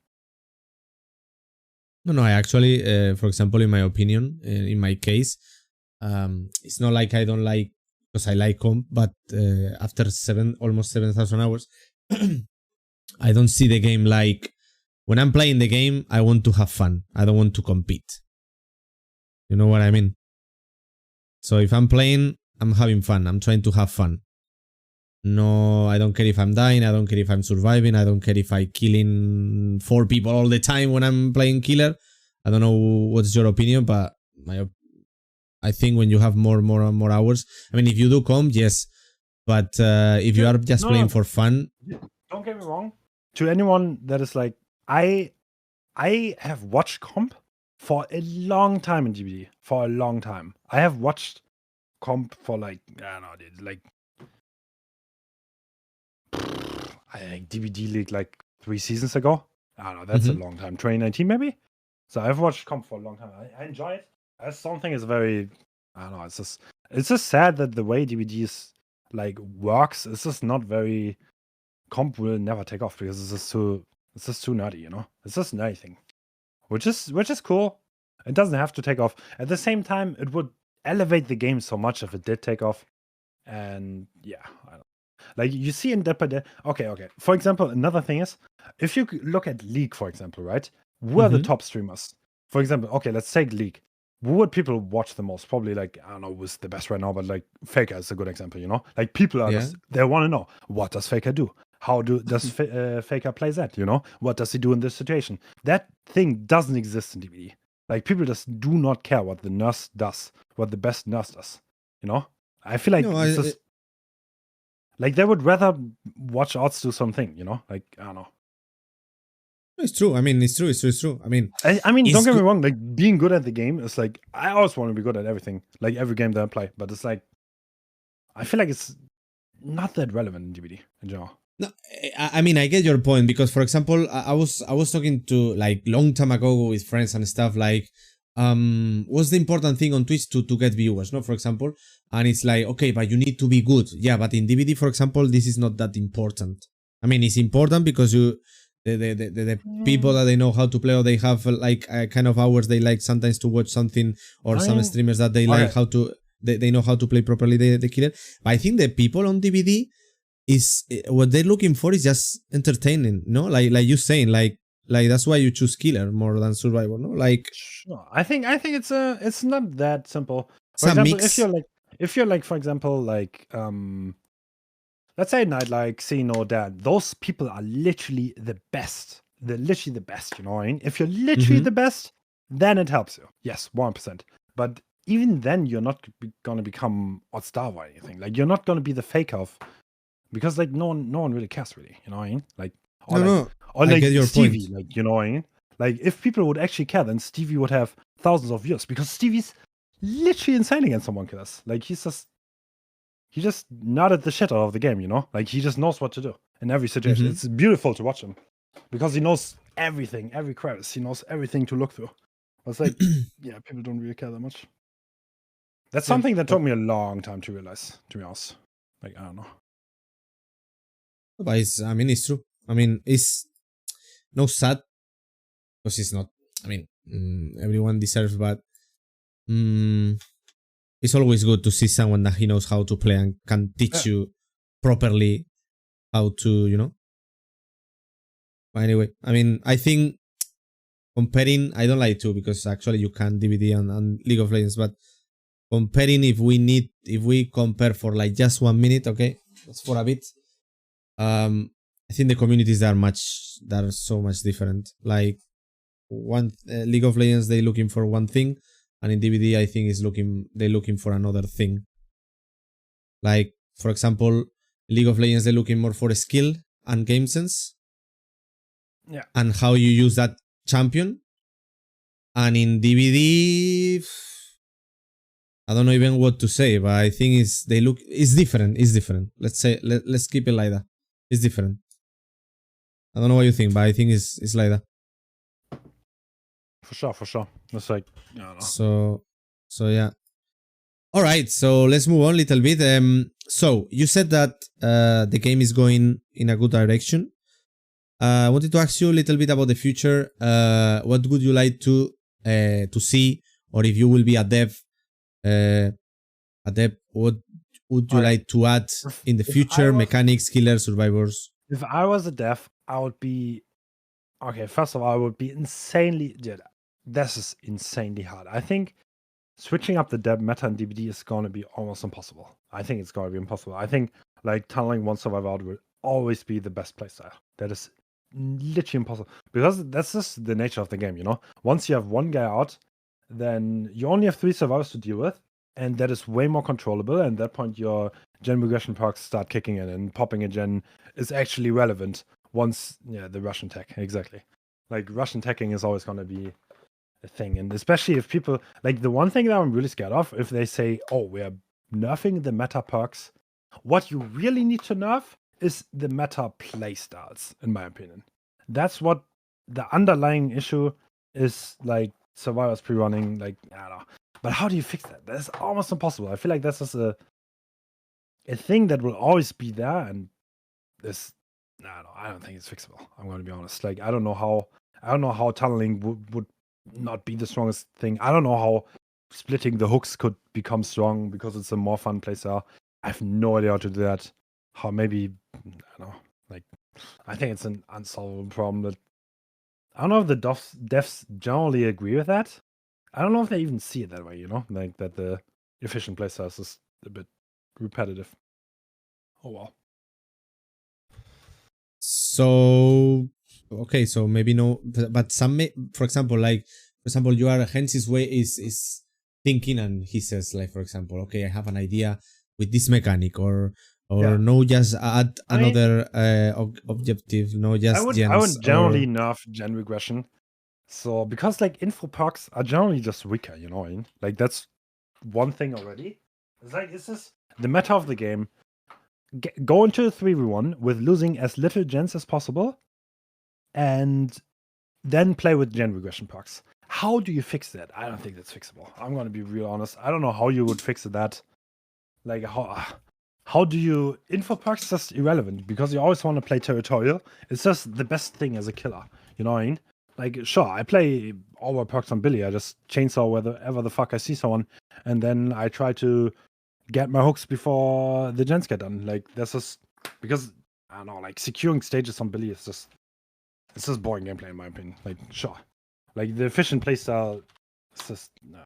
No, I actually, for example, in my opinion, in my case, it's not like I don't like, because I like comp, but after almost 7,000 hours, I don't see the game like, when I'm playing the game, I want to have fun. I don't want to compete. You know what I mean? So if I'm playing, I'm having fun. I'm trying to have fun. No, I don't care if I'm dying. I don't care if I'm surviving. I don't care if I'm killing 4 people all the time when I'm playing killer. I don't know what's your opinion, but I think when you have more hours, I mean, if you do comp, yes, but if you are just playing for fun, don't get me wrong. To anyone that is like, I have watched comp for a long time in GBD. For a long time, I have watched comp for like I don't know, dude, like I think DBD League like 3 seasons ago. I don't know. That's a long time. 2019 maybe. So I've watched comp for a long time. I enjoy it. As something is very. I don't know. It's just sad that the way DBD is like works. It's just not very. Comp will never take off because it's just too nutty. It's just nerdy thing, which is cool. It doesn't have to take off. At the same time, it would elevate the game so much if it did take off. And yeah, I don't. Like you see in Dead by Dead. Okay. For example, another thing is if you look at League, for example, right? Who are the top streamers? For example, okay, let's take League. Who would people watch the most? Probably like, I don't know who's the best right now, but like Faker is a good example, Like people are they want to know, what does Faker do? How does Faker play that, What does he do in this situation? That thing doesn't exist in DBD. Like people just do not care what the nurse does, what the best nurse does, I feel like it's just, like they would rather watch odds do something, Like, I don't know. It's true. I mean, it's true. I mean, don't get me wrong. Like being good at the game is like I always want to be good at everything, like every game that I play. But it's like I feel like it's not that relevant in DBD in general. No, I mean, I get your point because, for example, I was talking to like long time ago with friends and stuff like, what's the important thing on Twitch to get viewers, no? For example, and it's like, okay, but you need to be good, yeah. But in DBD, for example, this is not that important. I mean, it's important because the people that they know how to play, or they have like kind of hours they like sometimes to watch something, or some streamers that they like how to they know how to play properly the killer. But I think the people on DBD is what they're looking for is just entertaining, no? Like you saying, like that's why you choose killer more than survivor, no? Like sure. I think it's not that simple. For example, if you're like for example like let's say Night like Scene or Dad, those people are literally the best. They're literally the best, you know what I mean? If you're literally the best, then it helps you. Yes, 1%. But even then, you're not going to become odd star or anything. Like, you're not going to be the fake of, because like no one really cares, really. You know what I mean? Like, or I get your Stevie, point. like, you know what I mean? Like, if people would actually care, then Stevie would have thousands of views because Stevie's literally insane against someone killers. Like, he just nutted the shit out of the game, Like, he just knows what to do in every situation. It's beautiful to watch him because he knows everything, every crevice. He knows everything to look through. It's like, yeah, people don't really care that much. That's something that took me a long time to realize, to be honest. Like, I don't know. But it's true. I mean, it's no sad because it's not. I mean, everyone deserves, but it's always good to see someone that he knows how to play and can teach you properly how to, But anyway, I mean, I think comparing, I don't like to because actually you can DVD and League of Legends, but comparing, if we compare for like just 1 minute, okay, that's for a bit. I think the communities are so much different. Like one League of Legends, they're looking for one thing, and in DBD, I think they're looking for another thing. Like for example, League of Legends, they're looking more for skill and game sense, and how you use that champion. And in DBD, I don't know even what to say, but I think it's different. It's different. Let's keep it like that. It's different. I don't know what you think, but I think it's like that. For sure. It's like, I don't know. So yeah. All right, so let's move on a little bit. So you said that the game is going in a good direction. I wanted to ask you a little bit about the future. What would you like to see, or if you will be a dev, what would you like to add in the future? Mechanics, killers, survivors. If I was a dev, I would be first of all, I would be insanely. Dude, this is insanely hard. I think switching up the dev meta in DBD is going to be almost impossible. I think it's going to be impossible. I think like tunneling one survivor out will always be the best playstyle. That is literally impossible because that's just the nature of the game. Once you have one guy out, then you only have 3 survivors to deal with, and that is way more controllable. And at that point, your gen regression perks start kicking in, and popping a gen is actually relevant once the Russian tech. Exactly. Like Russian teching is always going to be a thing. And especially if people, like the one thing that I'm really scared of, if they say, oh, we're nerfing the meta perks, what you really need to nerf is the meta playstyles, in my opinion. That's what the underlying issue is, like survivors pre-running, like I don't know. But how do you fix that? That's almost impossible. I feel like that's just a thing that will always be there, and this I don't think it's fixable. I'm going to be honest. Like I don't know how tunneling would not be the strongest thing. I don't know how splitting the hooks could become strong because it's a more fun playstyle. I have no idea how to do that. How maybe I don't know. Like I think it's an unsolvable problem that I don't know if the devs generally agree with that. I don't know if they even see it that way, you know? Like that the efficient playstyle is a bit repetitive. Oh well. So okay, so maybe no, but some for example, you are Hens' way is thinking, and he says, like, for example, okay, I have an idea with this mechanic, or no, just add another objective, no, just I would generally nerf gen regression. So because like info perks are generally just weaker, you know what I mean? Like that's one thing already. It's just the meta of the game. Go into a 3v1 with losing as little gens as possible, and then play with gen regression perks. How do you fix that? I don't think that's fixable. I'm gonna be real honest. I don't know how you would fix that. Like how do you info perks just irrelevant because you always want to play territorial. It's just the best thing as a killer. You know what I mean? Like sure, I play all my perks on Billy. I just chainsaw wherever the fuck I see someone, and then I try to get my hooks before the gens get done. Like that's just because I don't know, like securing stages on Billy is just boring gameplay in my opinion. Like sure. Like the efficient playstyle is just no.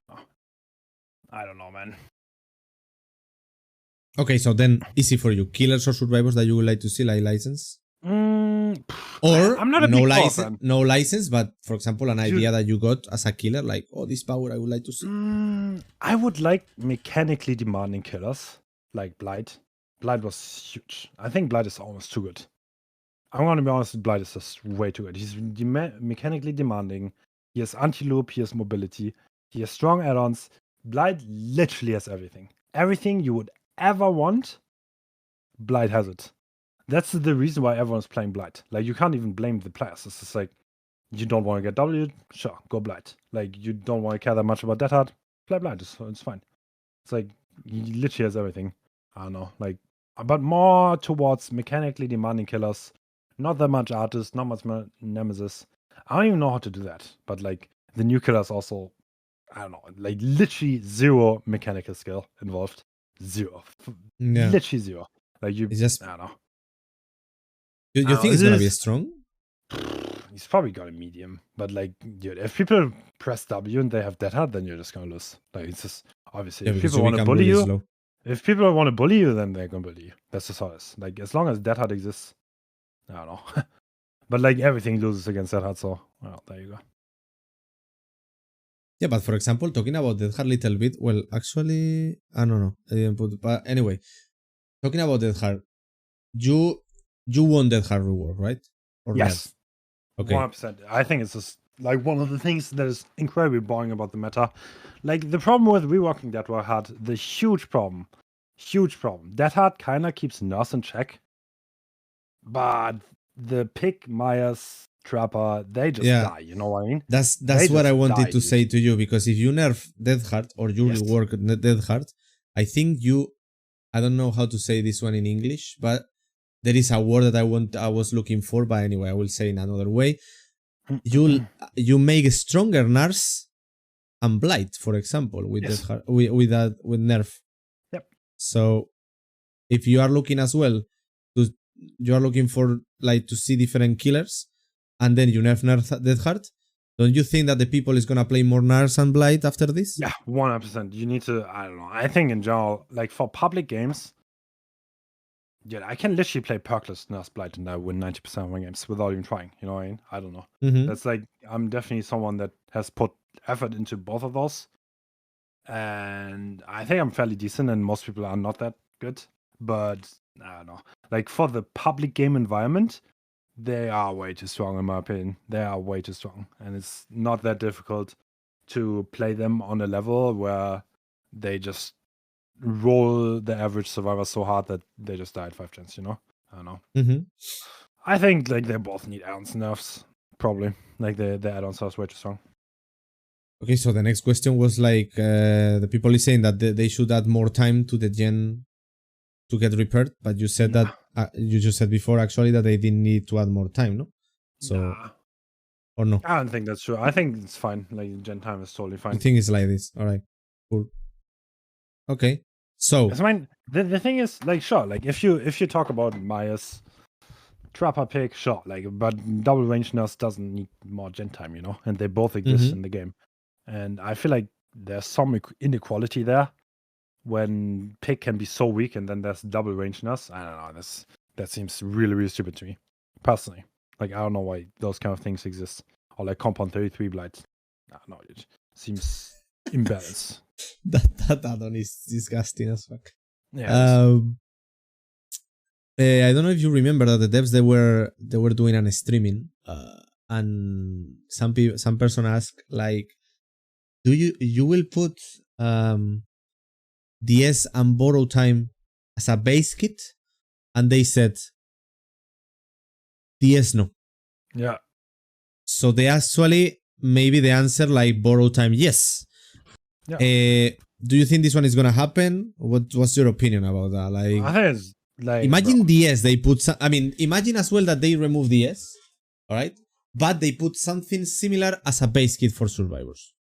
I don't know, man. Okay, so then easy for you. Killers or survivors that you would like to see, like license? Or I'm not a no license, but for example, an idea that you got as a killer, like, oh, this power I would like to see. I would like mechanically demanding killers, like Blight. Blight was huge. I think Blight is almost too good. I'm gonna be honest, Blight is just way too good. He's mechanically demanding. He has anti-loop, he has mobility, he has strong add-ons. Blight literally has everything. Everything you would ever want, Blight has it. That's the reason why everyone's playing Blight. Like, you can't even blame the players. It's just like, you don't want to get W, sure, go Blight. Like, you don't want to care that much about Death Heart, play Blight, it's fine. It's like, he literally has everything. I don't know, like, but more towards mechanically demanding killers. Not that much artist, not much nemesis. I don't even know how to do that. But, like, the new killers also, I don't know, like, literally zero mechanical skill involved. Zero. Yeah. Literally zero. Like, it's just, I don't know. You think it's gonna be strong? He's probably got a medium, but like, dude, if people press W and they have Death Heart, then you're just gonna lose. Like, it's just obviously if people want to bully you, if people want to bully you, then they're gonna bully you. That's just how it is. Like, as long as Death Heart exists, I don't know. But like everything loses against Death Heart, so well, there you go. Yeah, but for example, talking about Death Heart a little bit, well, actually, I don't know. I didn't put, but anyway, talking about Death Heart, you want Death Heart rework, right? Or yes. Not? Okay. 100%. I think it's just like one of the things that is incredibly boring about the meta. Like the problem with reworking Death Heart, the huge problem. Death Heart kind of keeps Nurse in check, but the Pick, Myers, Trapper, they just die. You know what I mean? That's what I wanted to say to you, because if you nerf Death Heart or you rework Death Heart, I think I don't know how to say this one in English, but there is a word that I was looking for, but anyway, I will say in another way. You make stronger Nurse and Blight, for example, with with nerf. Yep. So if you are looking as well, you are looking for like to see different killers, and then you nerf Death Heart. Don't you think that the people is gonna play more Nurse and Blight after this? Yeah, 100%. You need to. I don't know. I think in general, like for public games. Yeah, I can literally play perkless Nurse Blight and I win 90% of my games without even trying. You know what I mean? I don't know. That's like, I'm definitely someone that has put effort into both of those. And I think I'm fairly decent, and most people are not that good. But I don't know. Like for the public game environment, they are way too strong in my opinion. They are way too strong. And it's not that difficult to play them on a level where they just roll the average survivor so hard that they just die at 5 gens, you know? I don't know. Mm-hmm. I think like they both need add-ons nerfs, probably. Like the add-ons are way too strong. Okay, so the next question was like the people is saying that they should add more time to the gen to get repaired, but you said that you just said before actually that they didn't need to add more time, no? So or no? I don't think that's true. I think it's fine. Like gen time is totally fine. I think it's like this. All right, cool. Okay, so I mean, the thing is, like, sure, like if you talk about Maya's Trapper pick, sure, like, but double range nurse doesn't need more gen time, you know, and they both exist in the game, and I feel like there's some inequality there when pick can be so weak, and then there's double range nurse. I don't know. That seems really, really stupid to me, personally. Like, I don't know why those kind of things exist, or like compound 33 blights. I don't know. It seems imbalanced. that add-on is disgusting as fuck. Yeah. I don't know if you remember that the devs they were doing an streaming, and some person asked like, do you will put DS and borrow time as a base kit, and they said DS no. Yeah. So they actually maybe the answer like borrow time yes. Yeah. Do you think this one is gonna happen? What's your opinion about that? Like, I think it's like imagine DS they put some. I mean, imagine as well that they remove DS, all right, but they put something similar as a base kit for survivors.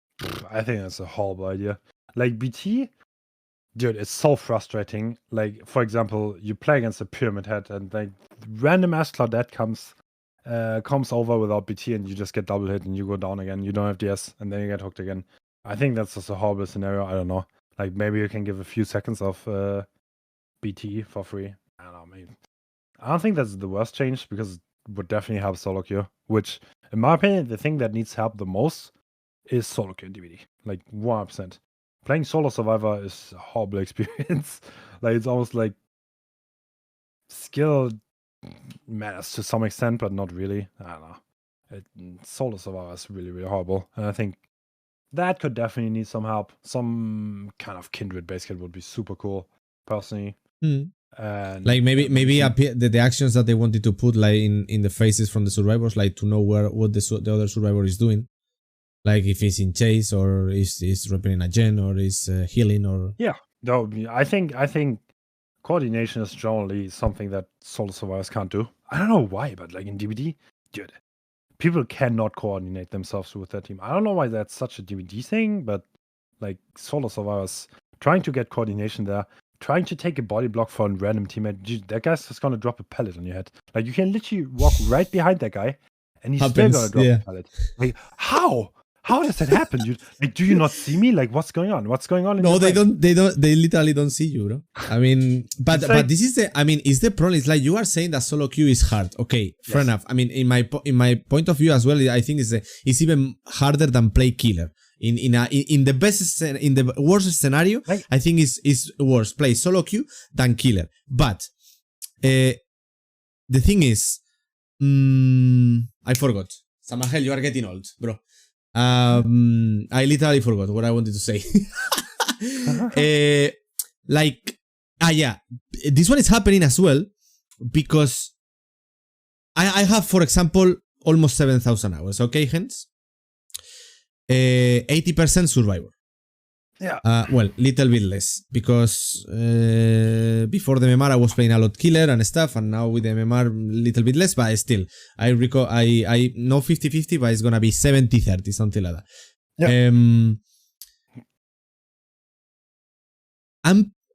I think that's a horrible idea. Like BT, dude, it's so frustrating. Like, for example, you play against a Pyramid Head, and like random ass Claudette comes over without BT, and you just get double hit, and you go down again. You don't have DS, and then you get hooked again. I think that's just a horrible scenario. I don't know. Like, maybe you can give a few seconds of BT for free. I don't know. Maybe. I don't think that's the worst change, because it would definitely help solo queue. Which, in my opinion, the thing that needs help the most is solo queue in DBD. Like 100%. Playing solo survivor is a horrible experience. Like, it's almost like skill matters to some extent, but not really. I don't know. Solo survivor is really, really horrible. And I think that could definitely need some help. Some kind of kindred base kit would be super cool, personally. And like maybe the actions that they wanted to put like in the faces from the survivors, like to know what the other survivor is doing. Like if he's in chase, or is repairing a gen, or is healing, or no, I think coordination is generally something that solo survivors can't do. I don't know why, but like in DBD, dude, people cannot coordinate themselves with their team. I don't know why that's such a DBD thing, but like solo survivors trying to get coordination there, trying to take a body block for a random teammate, that guy's just gonna drop a pellet on your head. Like, you can literally walk right behind that guy, and he's still gonna drop a pellet. Like, how? How does that happen, dude? Like, do you not see me? Like, what's going on? What's going on? No, they don't. They literally don't see you, bro. I mean, but this is the. I mean, is the problem? It's like you are saying that solo queue is hard. Okay, fair enough. I mean, in my point of view as well, I think it's even harder than play killer. In the worst scenario, I think is worse play solo queue than killer. But the thing is, I forgot. Sammahell, you are getting old, bro. I literally forgot what I wanted to say. This one is happening as well because I have, for example, almost 7,000 hours. Okay, Hens? 80% survivor. Yeah. Well, little bit less because before the MMR I was playing a lot killer and stuff, and now with the MMR little bit less, but still I know 50-50, but it's gonna be 70-30, something like that. Yeah.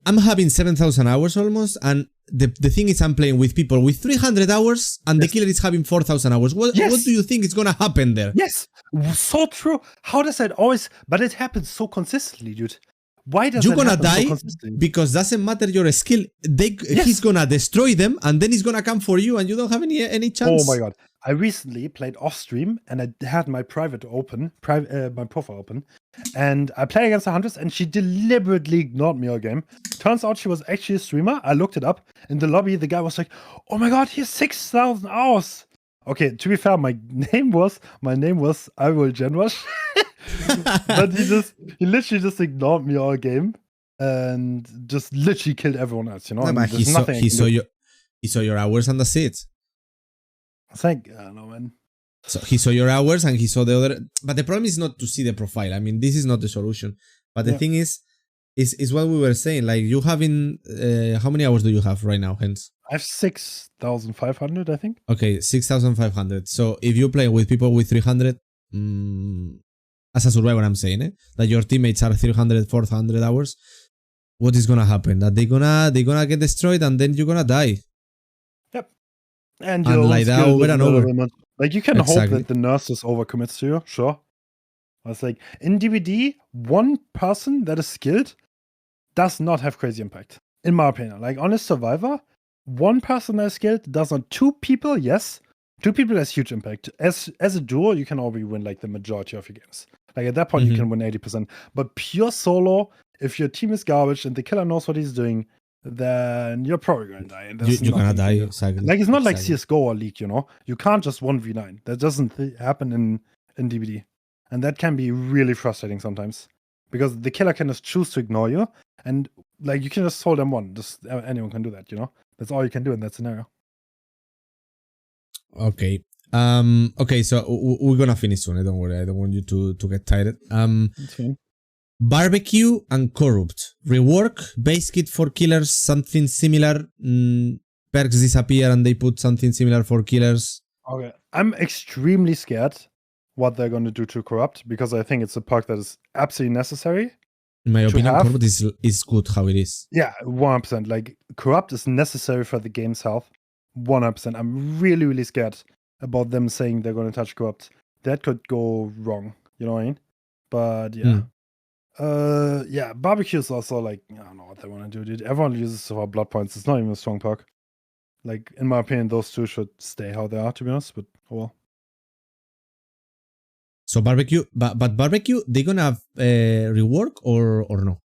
I'm having 7,000 hours almost, and the thing is I'm playing with people with 300 hours, and the killer is having 4,000 hours. What do you think is gonna happen there? Yes, so true. How does that always? But it happens so consistently, dude. Why does you're gonna die? So because doesn't matter your skill. He's gonna destroy them, and then he's gonna come for you, and you don't have any chance. Oh my god! I recently played off stream, and I had my my profile open, and I played against the Hunters, and she deliberately ignored me all game. Turns out she was actually a streamer. I looked it up in the lobby. The guy was like, "Oh my god, he has 6,000 hours." Okay, to be fair, my name was I Will Genrush, but he literally just ignored me all game and just literally killed everyone else. You know, No, but he saw He saw your hours and that's it. It's like, I don't know, man. So he saw your hours and he saw the other. But the problem is not to see the profile. I mean, this is not the solution. But the thing is what we were saying. Like you having, how many hours do you have right now, Hens? I have 6,500, I think. Okay, 6,500. So if you play with people with 300, as a survivor, I'm saying, that your teammates are 300, 400 hours, what is gonna happen? That they're gonna get destroyed and then you're gonna die. Yep. And like that over and over. Like you can hope that the nurses overcommits to you, sure. It's like in DBD, one person that is skilled does not have crazy impact, in my opinion. Like on a survivor, one person that is skilled does not. Two people, yes. Two people has huge impact. As a duo, you can already win like the majority of your games. Like at that point, you can win 80%. But pure solo, if your team is garbage and the killer knows what he's doing, then you're probably gonna die. And you're gonna die. Exactly. Like it's not like CS:GO or League, you know. You can't just 1v9. That doesn't happen in DBD, and that can be really frustrating sometimes because the killer can just choose to ignore you, and like you can just hold them one. Just anyone can do that, you know. That's all you can do in that scenario. Okay. Okay. So we're gonna finish soon. Don't worry. I don't want you to get tired. That's fine. Barbecue and Corrupt. Rework, base kit for killers, something similar. Perks disappear and they put something similar for killers. Okay. I'm extremely scared what they're going to do to Corrupt because I think it's a perk that is absolutely necessary. In my opinion, Corrupt is good how it is. Yeah, 100%. Like, Corrupt is necessary for the game's health. 100%. I'm really, really scared about them saying they're going to touch Corrupt. That could go wrong. You know what I mean? But, yeah. Yeah, Barbecue is also like, I don't know what they want to do, dude. Everyone uses it for blood points. It's not even a strong perk. Like, in my opinion, those two should stay how they are, to be honest, but oh well. So Barbecue, but Barbecue, they gonna have rework or no?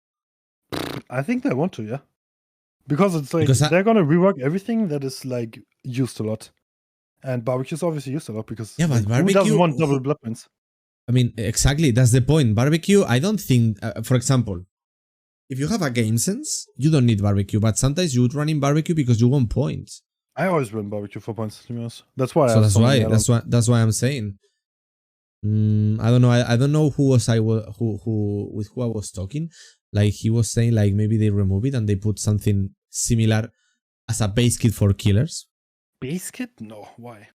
I think they want to, yeah. Because it's like, they're gonna rework everything that is like used a lot. And Barbecue's obviously used a lot because but like, Barbecue, who doesn't want double blood points? I mean, exactly, that's the point. Barbecue, I don't think, for example, if you have a game sense, you don't need Barbecue, but sometimes you run in Barbecue because you want points. I always run Barbecue for points, to be honest. That's why. So that's why I'm saying. I don't know. I don't know with who I was talking. Like he was saying, like maybe they remove it and they put something similar as a base kit for killers. Base kit? No, why?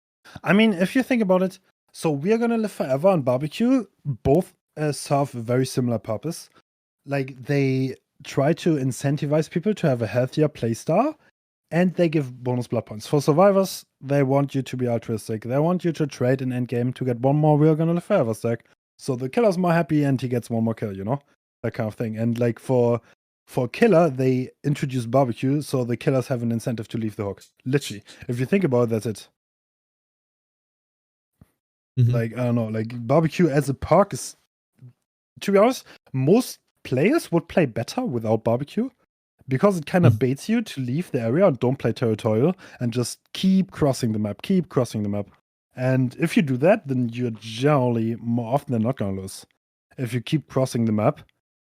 I mean, if you think about it, so we are gonna live forever and Barbecue both serve a very similar purpose. Like they try to incentivize people to have a healthier playstyle, and they give bonus blood points. For survivors, they want you to be altruistic. They want you to trade in endgame to get one more We're Gonna Live Forever stack. So the killer's more happy and he gets one more kill, you know? That kind of thing. And like for killer, they introduce Barbecue so the killers have an incentive to leave the hook. Literally. If you think about it, that's it. Like, I don't know, like Barbecue as a perk is, to be honest, most players would play better without Barbecue. Because it kind of baits you to leave the area and don't play territorial and just keep crossing the map. And if you do that, then you're generally more often than not going to lose. If you keep crossing the map,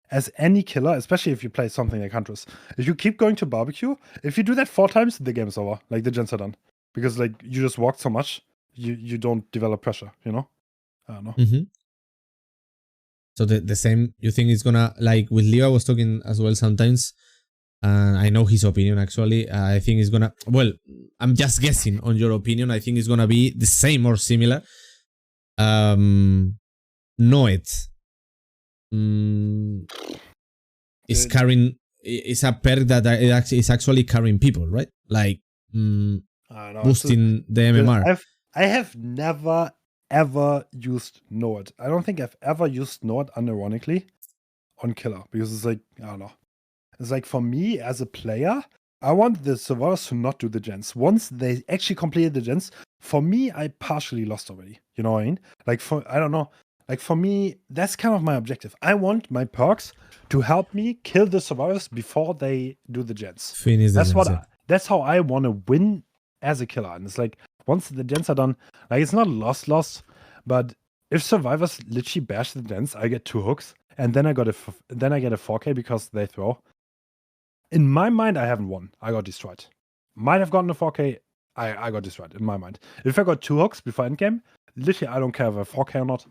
as any killer, especially if you play something like Huntress, if you keep going to Barbecue, if you do that 4 times, the game's over. Like the gens are done. Because like you just walk so much, you don't develop pressure, you know? I don't know. So the same, you think it's gonna, like with Leo I was talking as well sometimes, and I know his opinion actually. I think it's gonna, well, I'm just guessing on your opinion. I think it's gonna be the same or similar. Know it. It's carrying, it's a perk that is actually carrying people, right? Like boosting the MMR. I have never ever used Nord. I don't think I've ever used Nord unironically on killer because it's like, I don't know. It's like for me as a player, I want the survivors to not do the gens. Once they actually completed the gens, for me, I partially lost already. You know what I mean? Like I don't know. Like for me, that's kind of my objective. I want my perks to help me kill the survivors before they do the gens. Finish the gens. That's how I want to win as a killer. And it's like once the gens are done, like it's not lost, but if survivors literally bash the gens, I get 2 hooks, and then I get a 4K because they throw. In my mind, I haven't won. I got destroyed. might have gotten a 4K. I got this right in my mind. If I got 2 hooks before endgame, literally I don't care if I 4K or not.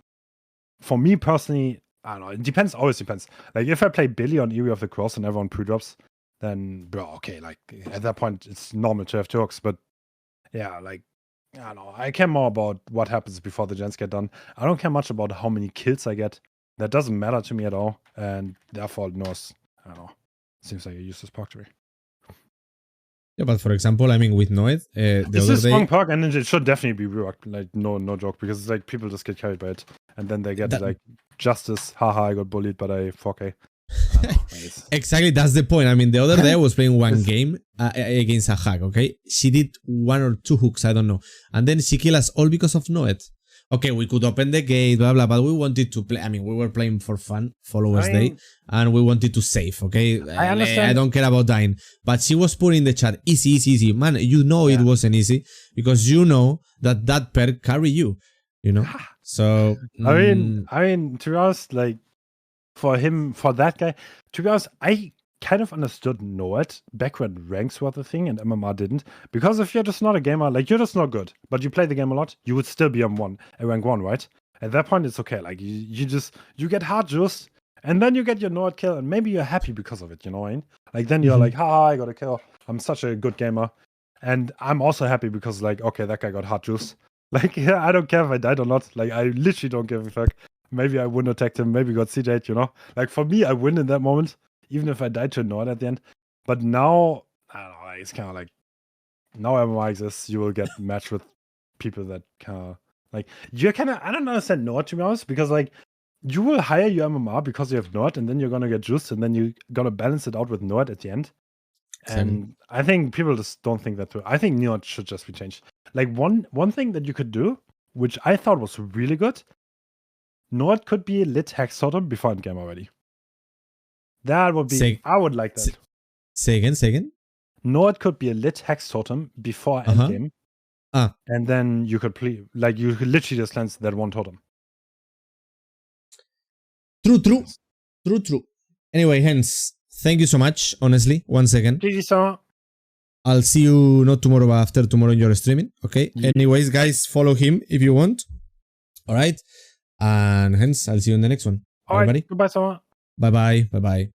For me personally, I don't know. It depends. Always depends. Like if I play Billy on Eerie of the Cross and everyone pre-drops, then bro, okay. Like at that point, it's normal to have 2 hooks. But yeah, like I don't know. I care more about what happens before the gens get done. I don't care much about how many kills I get. That doesn't matter to me at all. And therefore, Norse, I don't know. Seems like a useless perk to me. Yeah, but for example, I mean, with Noed, the It's other a strong day, perk, and it should definitely be reworked. Like no joke, because it's like people just get carried by it, and then they get like justice. Haha, I got bullied, but I 4K. Exactly, that's the point. I mean, the other day I was playing one game against a hack. Okay, she did 1 or 2 hooks, I don't know, and then she killed us all because of Noed. Okay, we could open the gate, blah blah, but we wanted to play. I mean, we were playing for fun, followers day, and we wanted to save. Okay, I understand. I don't care about dying, but she was putting in the chat, easy, easy, easy. Man, you know it wasn't easy because you know that perk carry you. You know, so I mean, to be honest, like for that guy, to be honest, I kind of understood Noed back when ranks were the thing and MMR didn't. Because if you're just not a gamer, like you're just not good, but you play the game a lot, you would still be on rank 1, right? At that point, it's okay. Like you get hard juice, and then you get your Noed kill, and maybe you're happy because of it, you know what I mean? Like then you're like, ha, I got a kill. I'm such a good gamer. And I'm also happy because like, okay, that guy got hard juice. Like, yeah, I don't care if I died or not. Like, I literally don't give a fuck. Maybe I wouldn't attacked him. Maybe got CJ'd, you know? Like, for me, I win in that moment, even if I died to a Nord at the end. But now, I don't know, it's kind of like, now MMR exists, you will get matched with people that kind of, like, you're kind of, I don't understand Nord, to be honest, because, like, you will hire your MMR because you have Nord, and then you're going to get juiced, and then you're going to balance it out with Nord at the end. And I think people just don't think that through. I think Nord should just be changed. Like one thing that you could do, which I thought was really good, Nord could be a lit hex totem before endgame already. That would be. I would like that. Say again. Nord could be a lit hex totem before endgame, and then you could play. Like you could literally just cleanse that one totem. True. Anyway, Hens, thank you so much, honestly, once again. GG, so. I'll see you not tomorrow, but after tomorrow in your streaming, okay? Yeah. Anyways, guys, follow him if you want. All right? And hence, I'll see you in the next one. All right, goodbye, Sama. Bye-bye.